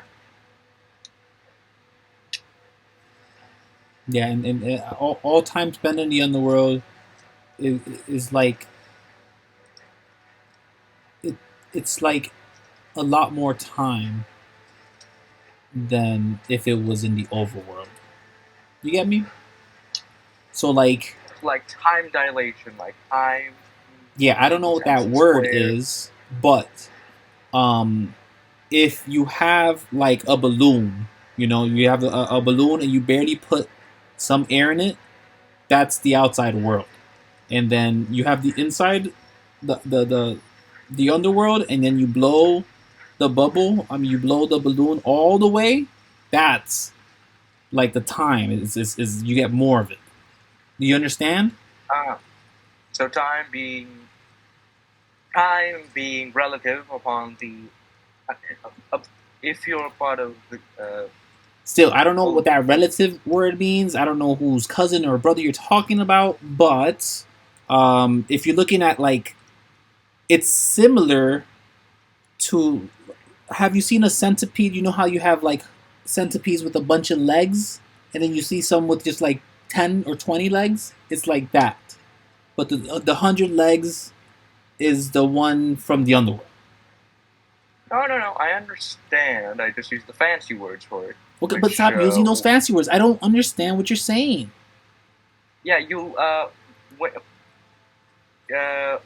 Yeah, and all time spent in the underworld is like it's like a lot more time than if it was in the overworld. You get me? So like time dilation, like time. Yeah, I don't know what that word is, but if you have like a balloon, you have a balloon and you barely put some air in it, that's the outside world. And then you have the inside, the underworld, and then you blow the bubble. You blow the balloon all the way. That's like the time is you get more of it. Do you understand? So time being relative upon the if you're a part of the. Still, I don't know what that relative word means. I don't know whose cousin or brother you're talking about, but if you're looking at it's similar to. Have you seen a centipede? You know how you have centipedes with a bunch of legs, and then you see some with just 10 or 20 legs? It's like that, but the 100 legs is the one from the underworld. No, I understand. I just use the fancy words for it. Okay, but stop using those fancy words. I don't understand what you're saying. Yeah,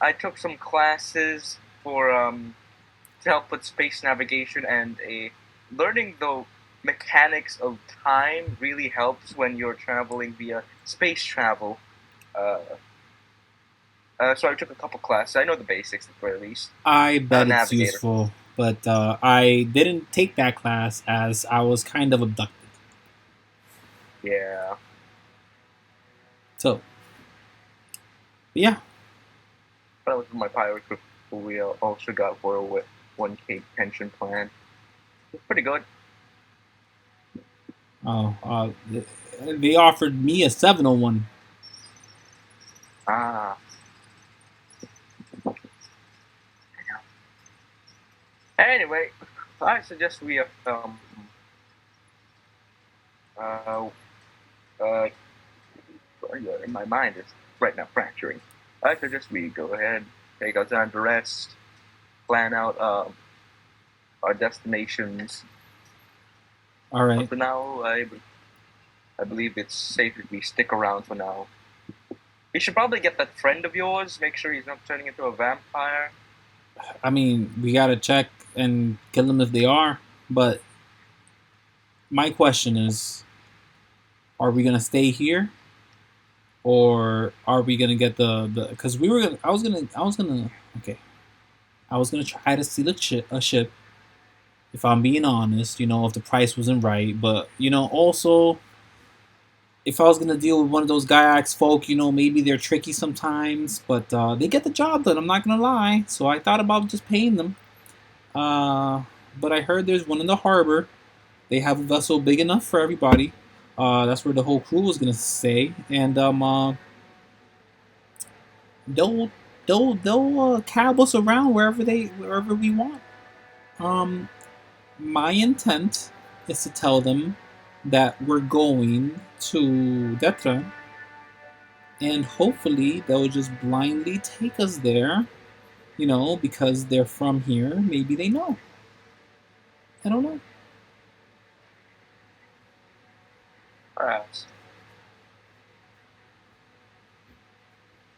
I took some classes for to help with space navigation, and learning the mechanics of time really helps when you're traveling via space travel. So I took a couple classes. I know the basics at the very least. I bet it's useful, but I didn't take that class as I was kind of abducted. Yeah. So, yeah. But I was with my pirate crew. We also got 401k pension plan. It's pretty good. Oh, they offered me a 701. Ah. Anyway, I suggest we Uh, uh, my mind is right now fracturing. I suggest we go ahead, take our time to rest, plan out our destinations. All right. But for now, I believe it's safe if we stick around for now. You should probably get that friend of yours. Make sure he's not turning into a vampire. I mean, we gotta check and kill them if they are. But my question is, are we gonna stay here, or are we gonna get the? Because we were gonna. I was gonna. Okay. I was gonna try to steal a ship. If I'm being honest, if the price wasn't right, but also if I was gonna deal with one of those Gaiax folk, maybe they're tricky sometimes, but they get the job done. I'm not gonna lie. So I thought about just paying them. But I heard there's one in the harbor. They have a vessel big enough for everybody. That's where the whole crew was gonna stay, and they'll cab us around wherever we want. Um, my intent is to tell them that we're going to Detra, and hopefully they'll just blindly take us there. Because they're from here. Maybe they know. I don't know. Perhaps.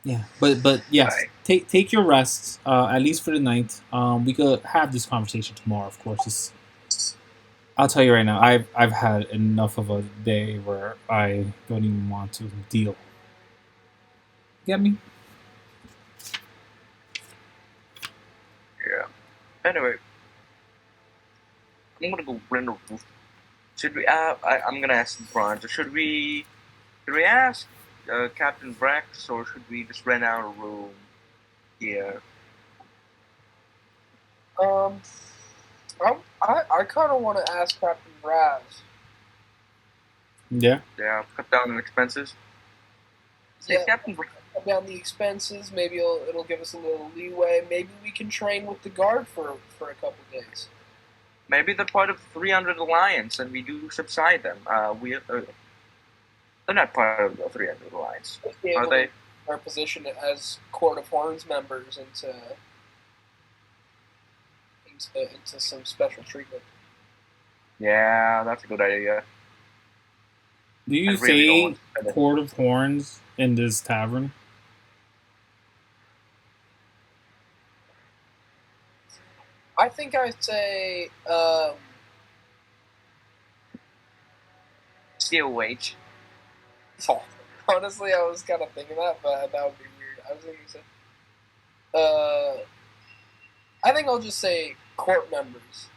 Yeah, but yes, Right. take your rest. At least for the night. We could have this conversation tomorrow. Of course, I'll tell you right now. I've had enough of a day where I don't even want to deal. Get me? Yeah. Anyway, I'm gonna go rent a roof. Should we? I'm gonna ask Branza. Should we ask Captain Brex, or should we just rent out a room here? I kind of want to ask Captain Raz. Yeah. Yeah, cut down on expenses. Say, Yeah. Captain Brex. Cut down the expenses. Maybe it'll give us a little leeway. Maybe we can train with the guard for a couple days. Maybe they're part of the 300 Alliance, and we do subside them. They're not part of the 300 Alliance, are they? Our position as Court of Horns members into some special treatment. Yeah, that's a good idea. Do you say Court of Horns in this tavern? I think I say COH. Oh, honestly, I was kind of thinking that, but that would be weird. I was thinking I think I'll just say court members.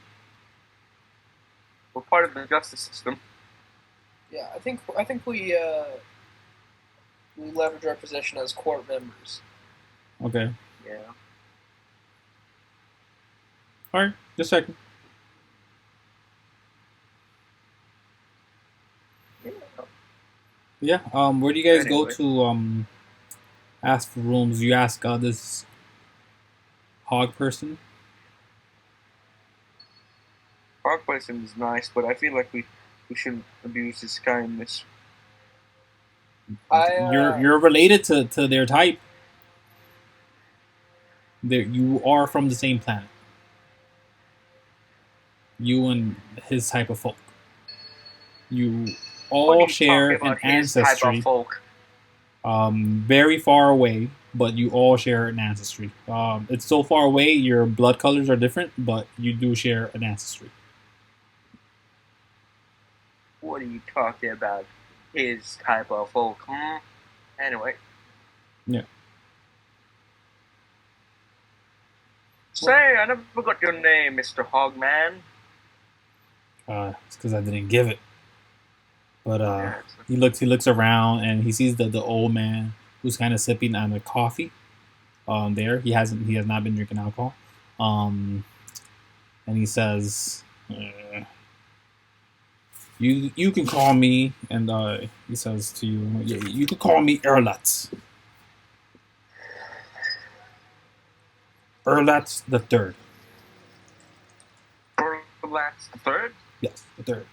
We're part of the justice system. Yeah, I think we leverage our position as court members. Okay. Yeah. All right, just a second. Yeah. Where do you guys go to ask for rooms? You ask this hog person. Hog person is nice, but I feel like we shouldn't abuse his kindness. You're related to their type. You are from the same planet. You and his type of folk. You all share an ancestry. Type of folk? Very far away, but you all share an ancestry. It's so far away, your blood colors are different, but you do share an ancestry. What are you talking about? His type of folk, Anyway. Yeah. Say, I never got your name, Mr. Hogman. It's because I didn't give it. But he looks around and he sees the old man who's kind of sipping on the coffee. There he has not been drinking alcohol. And he says, "You can call me," and he says to you, "You can call me Erlatz. Erlatz the Third." Erlatz the Third? Yes, the third.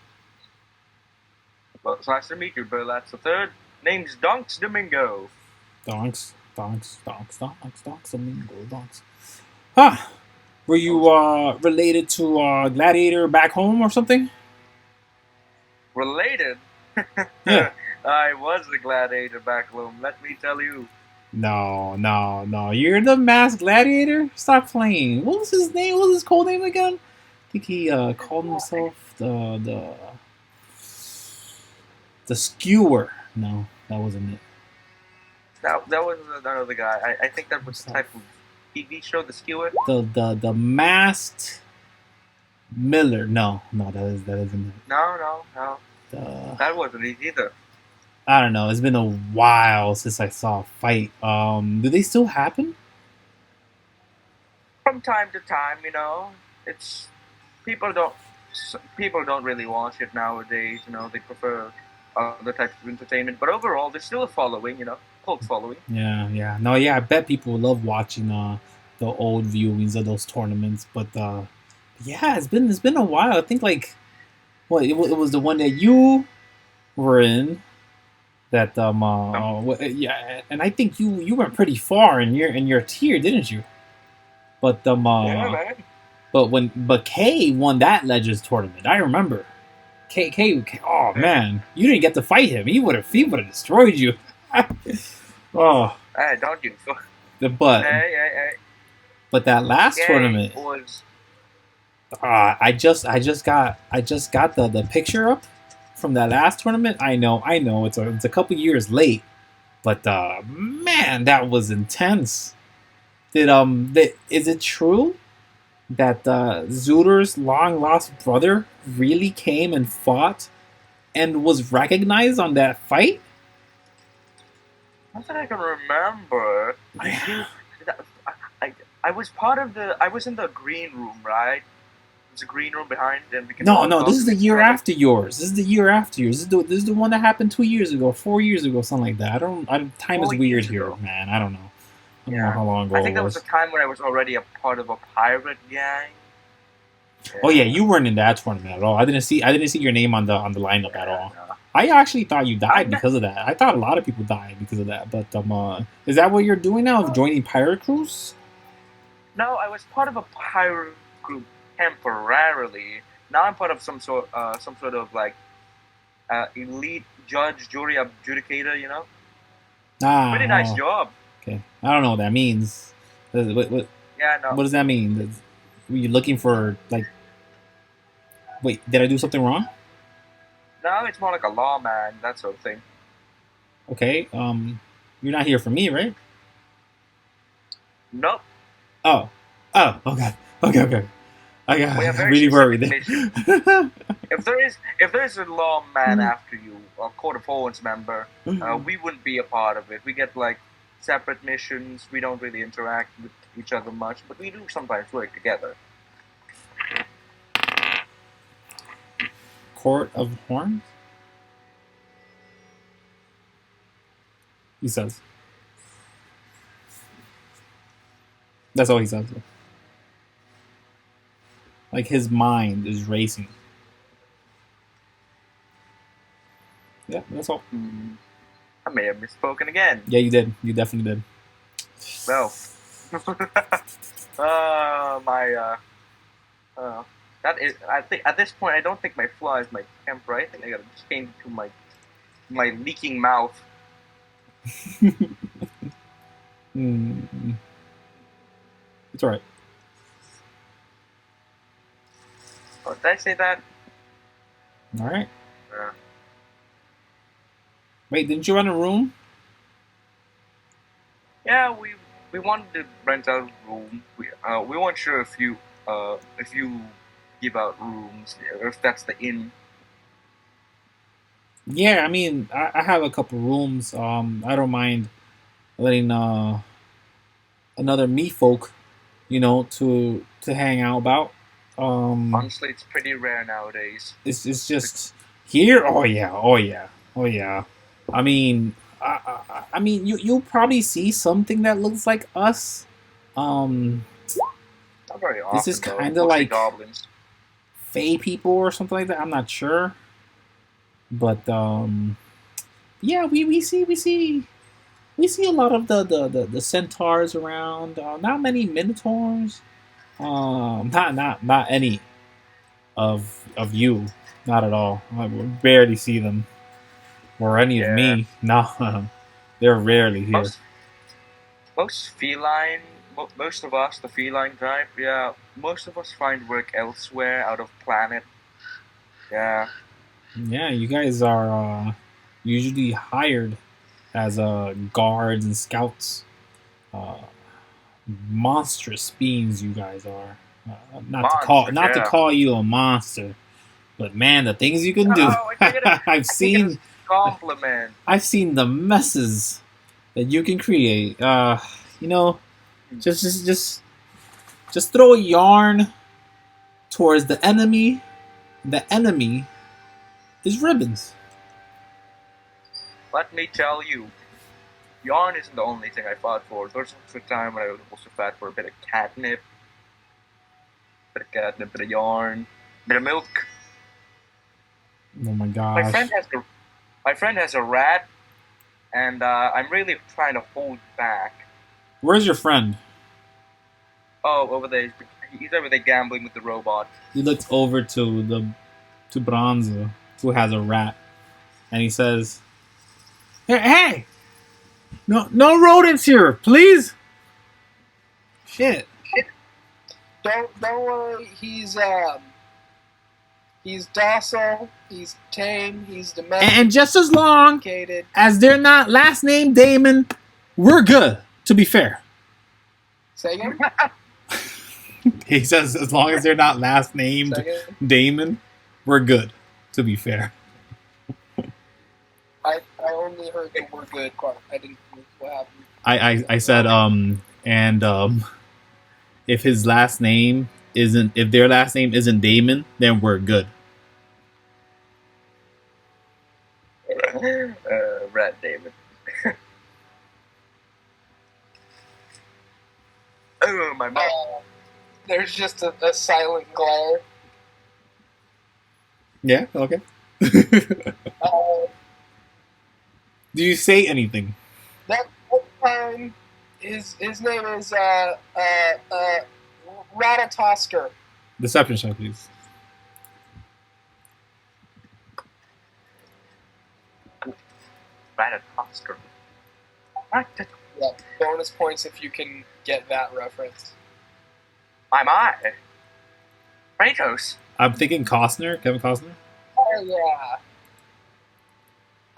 Well, it's nice to meet you, but that's the third. Name's Donkz Domingo. Donkz, Domingo, Donkz. Huh. Were you related to Gladiator back home or something? Related? Yeah. I was the gladiator back home, let me tell you. No. You're the masked gladiator? Stop playing. What was his name? What was his code name again? I think he called himself the skewer. No, that wasn't it. That was another guy. I think that was the type of TV show, the skewer. The masked Miller. No, that isn't it. No. That wasn't it either. I don't know. It's been a while since I saw a fight. Do they still happen? From time to time, it's people don't really watch it nowadays. They prefer other types of entertainment. But overall, there's still a following. Cult following. Yeah. No, yeah. I bet people love watching the old viewings of those tournaments. But yeah, it's been a while. I think like it was the one that you were in. That yeah, and I think you went pretty far in your tier, didn't you? But yeah, man. But K won that Legends tournament. I remember. K oh man, you didn't get to fight him. He would have destroyed you. Oh. Hey, don't you? But that last tournament was. I just got the picture up from that last tournament. I know it's a couple years late, but man, that was intense. Is it true that Zooter's long lost brother really came and fought and was recognized on that fight? Not that I can remember. I was part of I was in the green room, right? There's a green room behind them. No, this is the year after yours. This is the one that happened 2 years ago, 4 years ago, something like that. Time is weird here, man. I don't know. I don't know how long ago I think that was a time when I was already a part of a pirate gang. Yeah. Oh yeah, you weren't in that tournament at all. I didn't see your name on the lineup at all. No. I actually thought you died because of that. I thought a lot of people died because of that. But is that what you're doing now? Joining pirate crews? No, I was part of a pirate group temporarily. Now I'm part of some sort of like elite judge, jury, adjudicator. Pretty nice job. Okay, I don't know what that means. What? Yeah, no. What does that mean? Were you looking for like? Wait, did I do something wrong? No, it's more like a lawman, that sort of thing. Okay, you're not here for me, right? Nope. Oh, okay. I got really worried. If there is a lawman after you, a court of owns member, we wouldn't be a part of it. We get like separate missions. We don't really interact with each other much, but we do sometimes work together. Court of Horns? He says. That's all he says. Like his mind is racing. Yeah, that's all. I may have misspoken again. Yeah, you did. You definitely did. Well. That is. I think at this point, I don't think my flaw is my temper. I think I gotta change it to my leaking mouth. It's alright. Oh, did I say that? Alright. Wait, didn't you run a room? Yeah, we wanted to rent out a room. We weren't sure if you give out rooms or if that's the inn. Yeah, I mean, I have a couple rooms. I don't mind letting another me folk, to hang out about. Honestly, it's pretty rare nowadays. It's just here. Oh yeah. I mean, you'll probably see something that looks like us. Not very often. This is kind of like goblins, fae people or something like that. I'm not sure. But yeah, we see a lot of the centaurs around. Not many minotaurs. Not any of you. Not at all. I barely see them or any of Yeah. me. No, they're rarely here. Most feline, most of us, the feline type, yeah, most of us find work elsewhere out of planet. Yeah. Yeah, you guys are usually hired as guards and scouts. Uh, Monstrous beings, you guys are. Monsters, Not to yeah. call you a monster, but man, the things you can do. Oh, I think it is. I've I think it is seen. a compliment. I've seen the messes that you can create. You know, just throw a yarn towards the enemy. The enemy is ribbons. Let me tell you, yarn isn't the only thing I fought for. There's also a time when I was also fought for a bit of catnip, bit of yarn, bit of milk. Oh my gosh! My friend has a rat, and I'm really trying to hold back. Where's your friend? Oh, over there. He's over there gambling with the robot. He looks over to Branza, who has a rat, and he says, "Hey, no rodents here, please." Shit. Don't worry. He's docile. He's tame. He's domesticated. And just as long as they're not last name Damon, we're good. To be fair. Say again. He says, as long as they're not last named Damon, we're good. To be fair. I only heard the "we're good" part. I didn't know what happened. I said and if his last name isn't, if their last name isn't Damon, then we're good. Rat Damon. Oh, my mouth. There's just a silent glare. Yeah, okay. Do you say anything? That time, his name is Ratatosker. Deception check, please. Ratatosker. Yeah, bonus points if you can get that reference. My. Kratos. I'm thinking Costner, Kevin Costner. Oh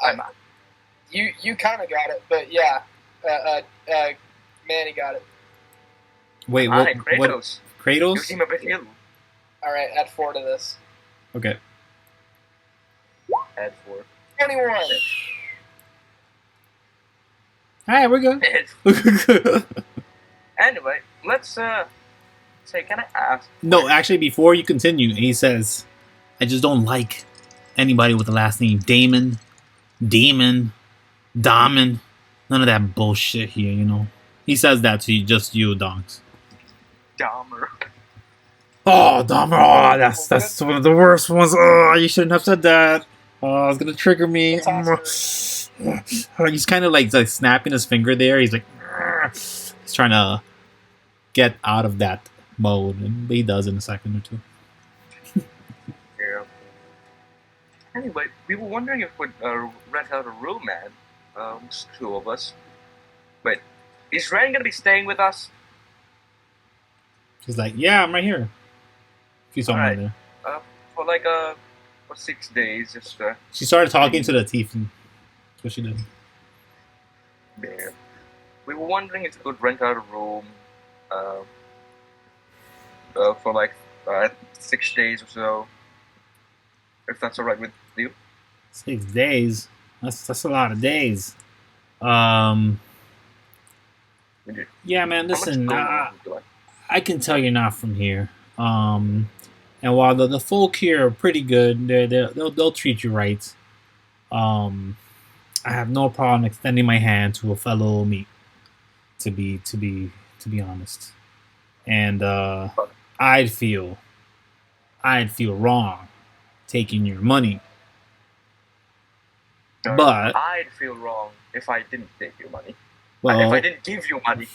yeah. You kind of got it, but yeah, Manny got it. Wait, what? Kratos. Kratos? You seem a bit ill. All right, add 4 to this. Okay. Add 4. 21. Alright, we're good. Anyway, let's say, can I ask? No, actually, before you continue, he says, I just don't like anybody with the last name Damon, Demon, Daman. None of that bullshit here, you know. He says that to you, just you, Donkz. Dahmer. Oh, Dahmer. Oh, that's one of the worst ones. Oh, you shouldn't have said that. Oh, it's gonna trigger me. He's kind of like snapping his finger there. He's like, he's trying to get out of that mode, and he does in a second or two. Yeah. Anyway, we were wondering if we'd rent out a room, man. Just 2 of us. Wait, is Ren gonna be staying with us? She's like, yeah, I'm right here. She's somewhere there. For like for 6 days, just She started talking to the thief. That's what she did. Yeah. We were wondering if we could rent out a room for like 6 days or so. If that's alright with you. 6 days? That's a lot of days. Yeah, man, listen, I can tell you're not from here. And while the folk here are pretty good, they'll treat you right. I have no problem extending my hand to a fellow meat. To be honest, and I'd feel wrong taking your money. But I'd feel wrong if I didn't take your money. well, if I didn't give you money.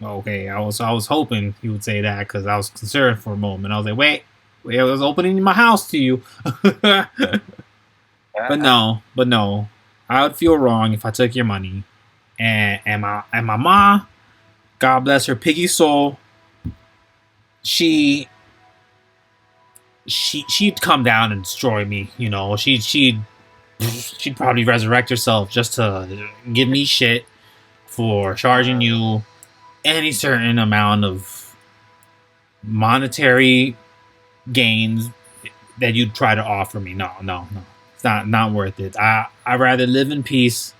Okay, I was hoping you would say that because I was concerned for a moment. I was like, wait, I was opening my house to you. But no, I would feel wrong if I took your money. And my mom, God bless her piggy soul, she'd come down and destroy me. You know, she'd probably resurrect herself just to give me shit for charging you any certain amount of monetary gains that you'd try to offer me. No. It's not worth it. I'd rather live in peace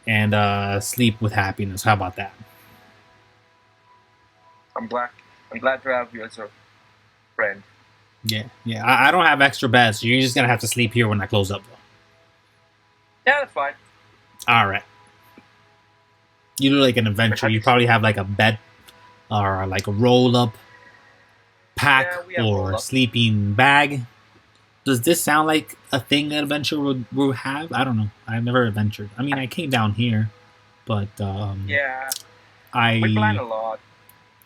and sleep with happiness. How about that? I'm glad to have you as a friend. Yeah. I don't have extra beds, so you're just gonna have to sleep here when I close up, though. Yeah, that's fine. All right. You do like an adventure. You probably have like a bed or like a roll-up pack or sleeping bag. Does this sound like a thing that adventure would have? I don't know. I've never adventured. I mean, I came down here, but yeah, we plan a lot.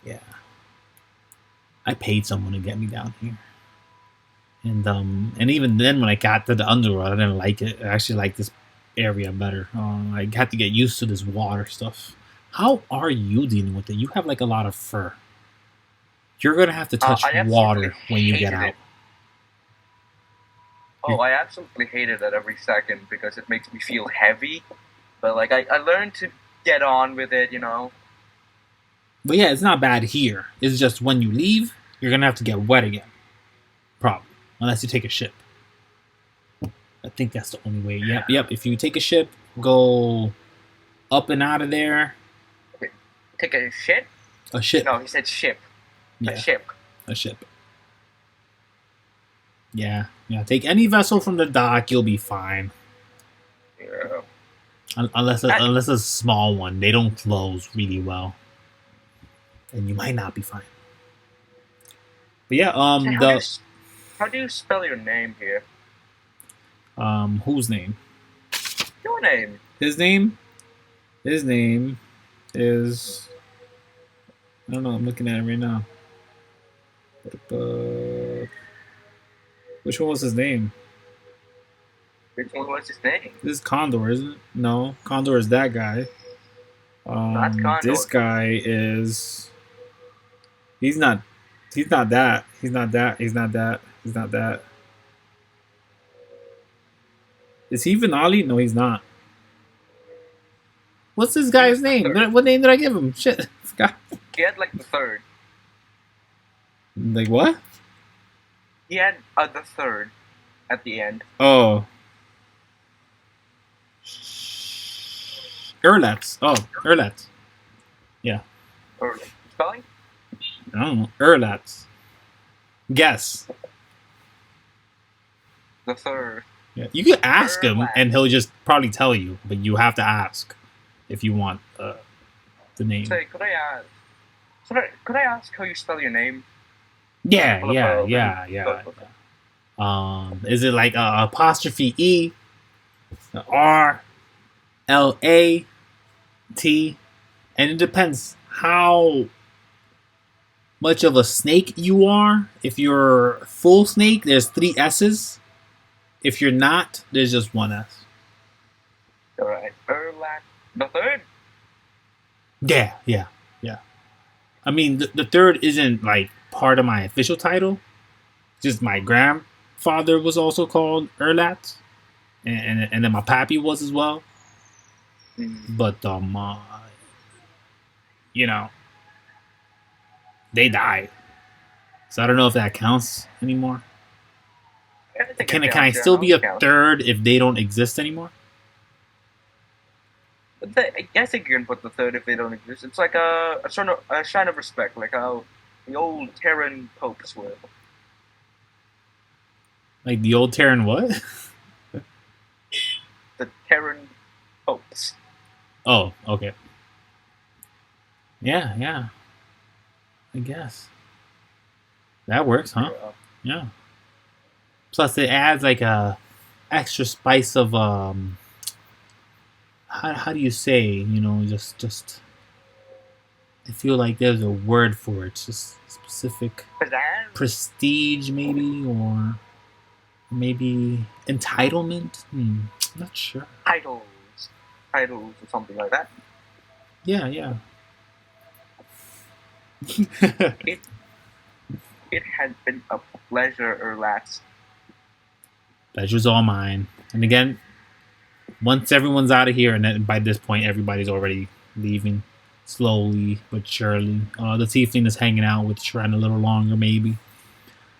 Yeah, I paid someone to get me down here, and even then, when I got to the underworld, I didn't like it. I actually like this area better. I had to get used to this water stuff. How are you dealing with it? You have like a lot of fur. You're gonna have to touch water when you get out. I absolutely hate it at every second because it makes me feel heavy. But like I learned to get on with it, you know. But yeah, it's not bad here. It's just when you leave, you're gonna have to get wet again. Probably. Unless you take a ship. I think that's the only way. Yep. If you take a ship, go up and out of there. Okay. Take a ship? A ship. No, he said ship. Yeah. A ship. Yeah. Take any vessel from the dock, you'll be fine. Yeah. Unless it's a small one. They don't close really well. And you might not be fine. But yeah, how do you spell your name here? Whose name? Your name. His name? His name is... I don't know, I'm looking at it right now. Which one was his name? Which one was his name? This is Condor, isn't it? No, Condor is that guy. Not Condor. This guy is... He's not that. He's not that. Is he Vinali? No, he's not. What's this guy's name? What name did I give him? Shit. He had like the third. Like what? He had the third at the end. Oh. Erlats. Oh, Erlats. Yeah. Spelling? I don't know. Erlats. Guess. The third. Yeah. You could ask him and he'll just probably tell you, but you have to ask if you want the name. Say, could I ask how you spell your name? Yeah. Is it like apostrophe E, R, L, A, T? And it depends how much of a snake you are. If you're full snake, there's 3 S's. If you're not, there's just 1 S. Alright. Erlac. The third? Yeah. I mean, the third isn't like part of my official title. Just my grandfather was also called Erlat, and then my pappy was as well. But you know, they died, so I don't know if that counts anymore. Can I still be a third if they don't exist anymore? I think you can put the third if they don't exist. It's like a sign of respect, like how the old Terran popes were. Like the old Terran what? The Terran popes. Oh, okay. Yeah. I guess. That works, huh? Yeah. Plus it adds like a extra spice of how do you say, just I feel like there's a word for it, just specific Pizzazz? prestige maybe, or maybe entitlement. Not sure. Titles or something like that. Yeah. It had been a pleasure, Erlats. Pleasure's all mine. And again, once everyone's out of here, and then by this point everybody's already leaving, slowly but surely. The tiefling is hanging out with Shrine a little longer, maybe.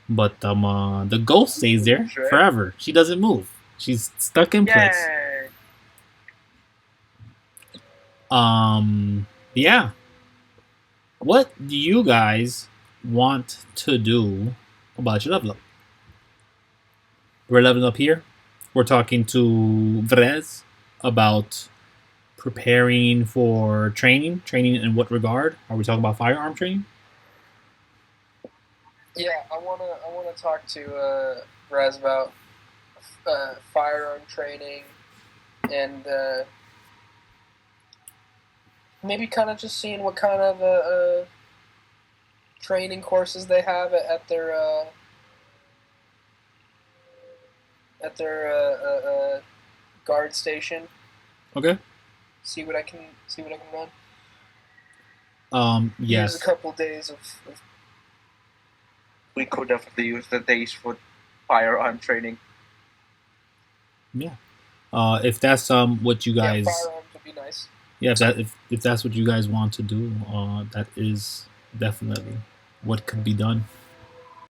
But the ghost stays there forever. She doesn't move. She's stuck in place. Yeah. What do you guys want to do about your level up? We're leveling up here. We're talking to Vrez about preparing for training. Training in what regard? Are we talking about firearm training? Yeah, I wanna talk to Vrez about firearm training and maybe kind of just seeing what kind of training courses they have at their guard station. Okay. See what I can run. Yes. Use a couple days of. We could definitely use the days for firearm training. Yeah. If that's what you guys. Yeah, firearms would be nice. Yeah, if that's what you guys want to do, that is definitely what could be done.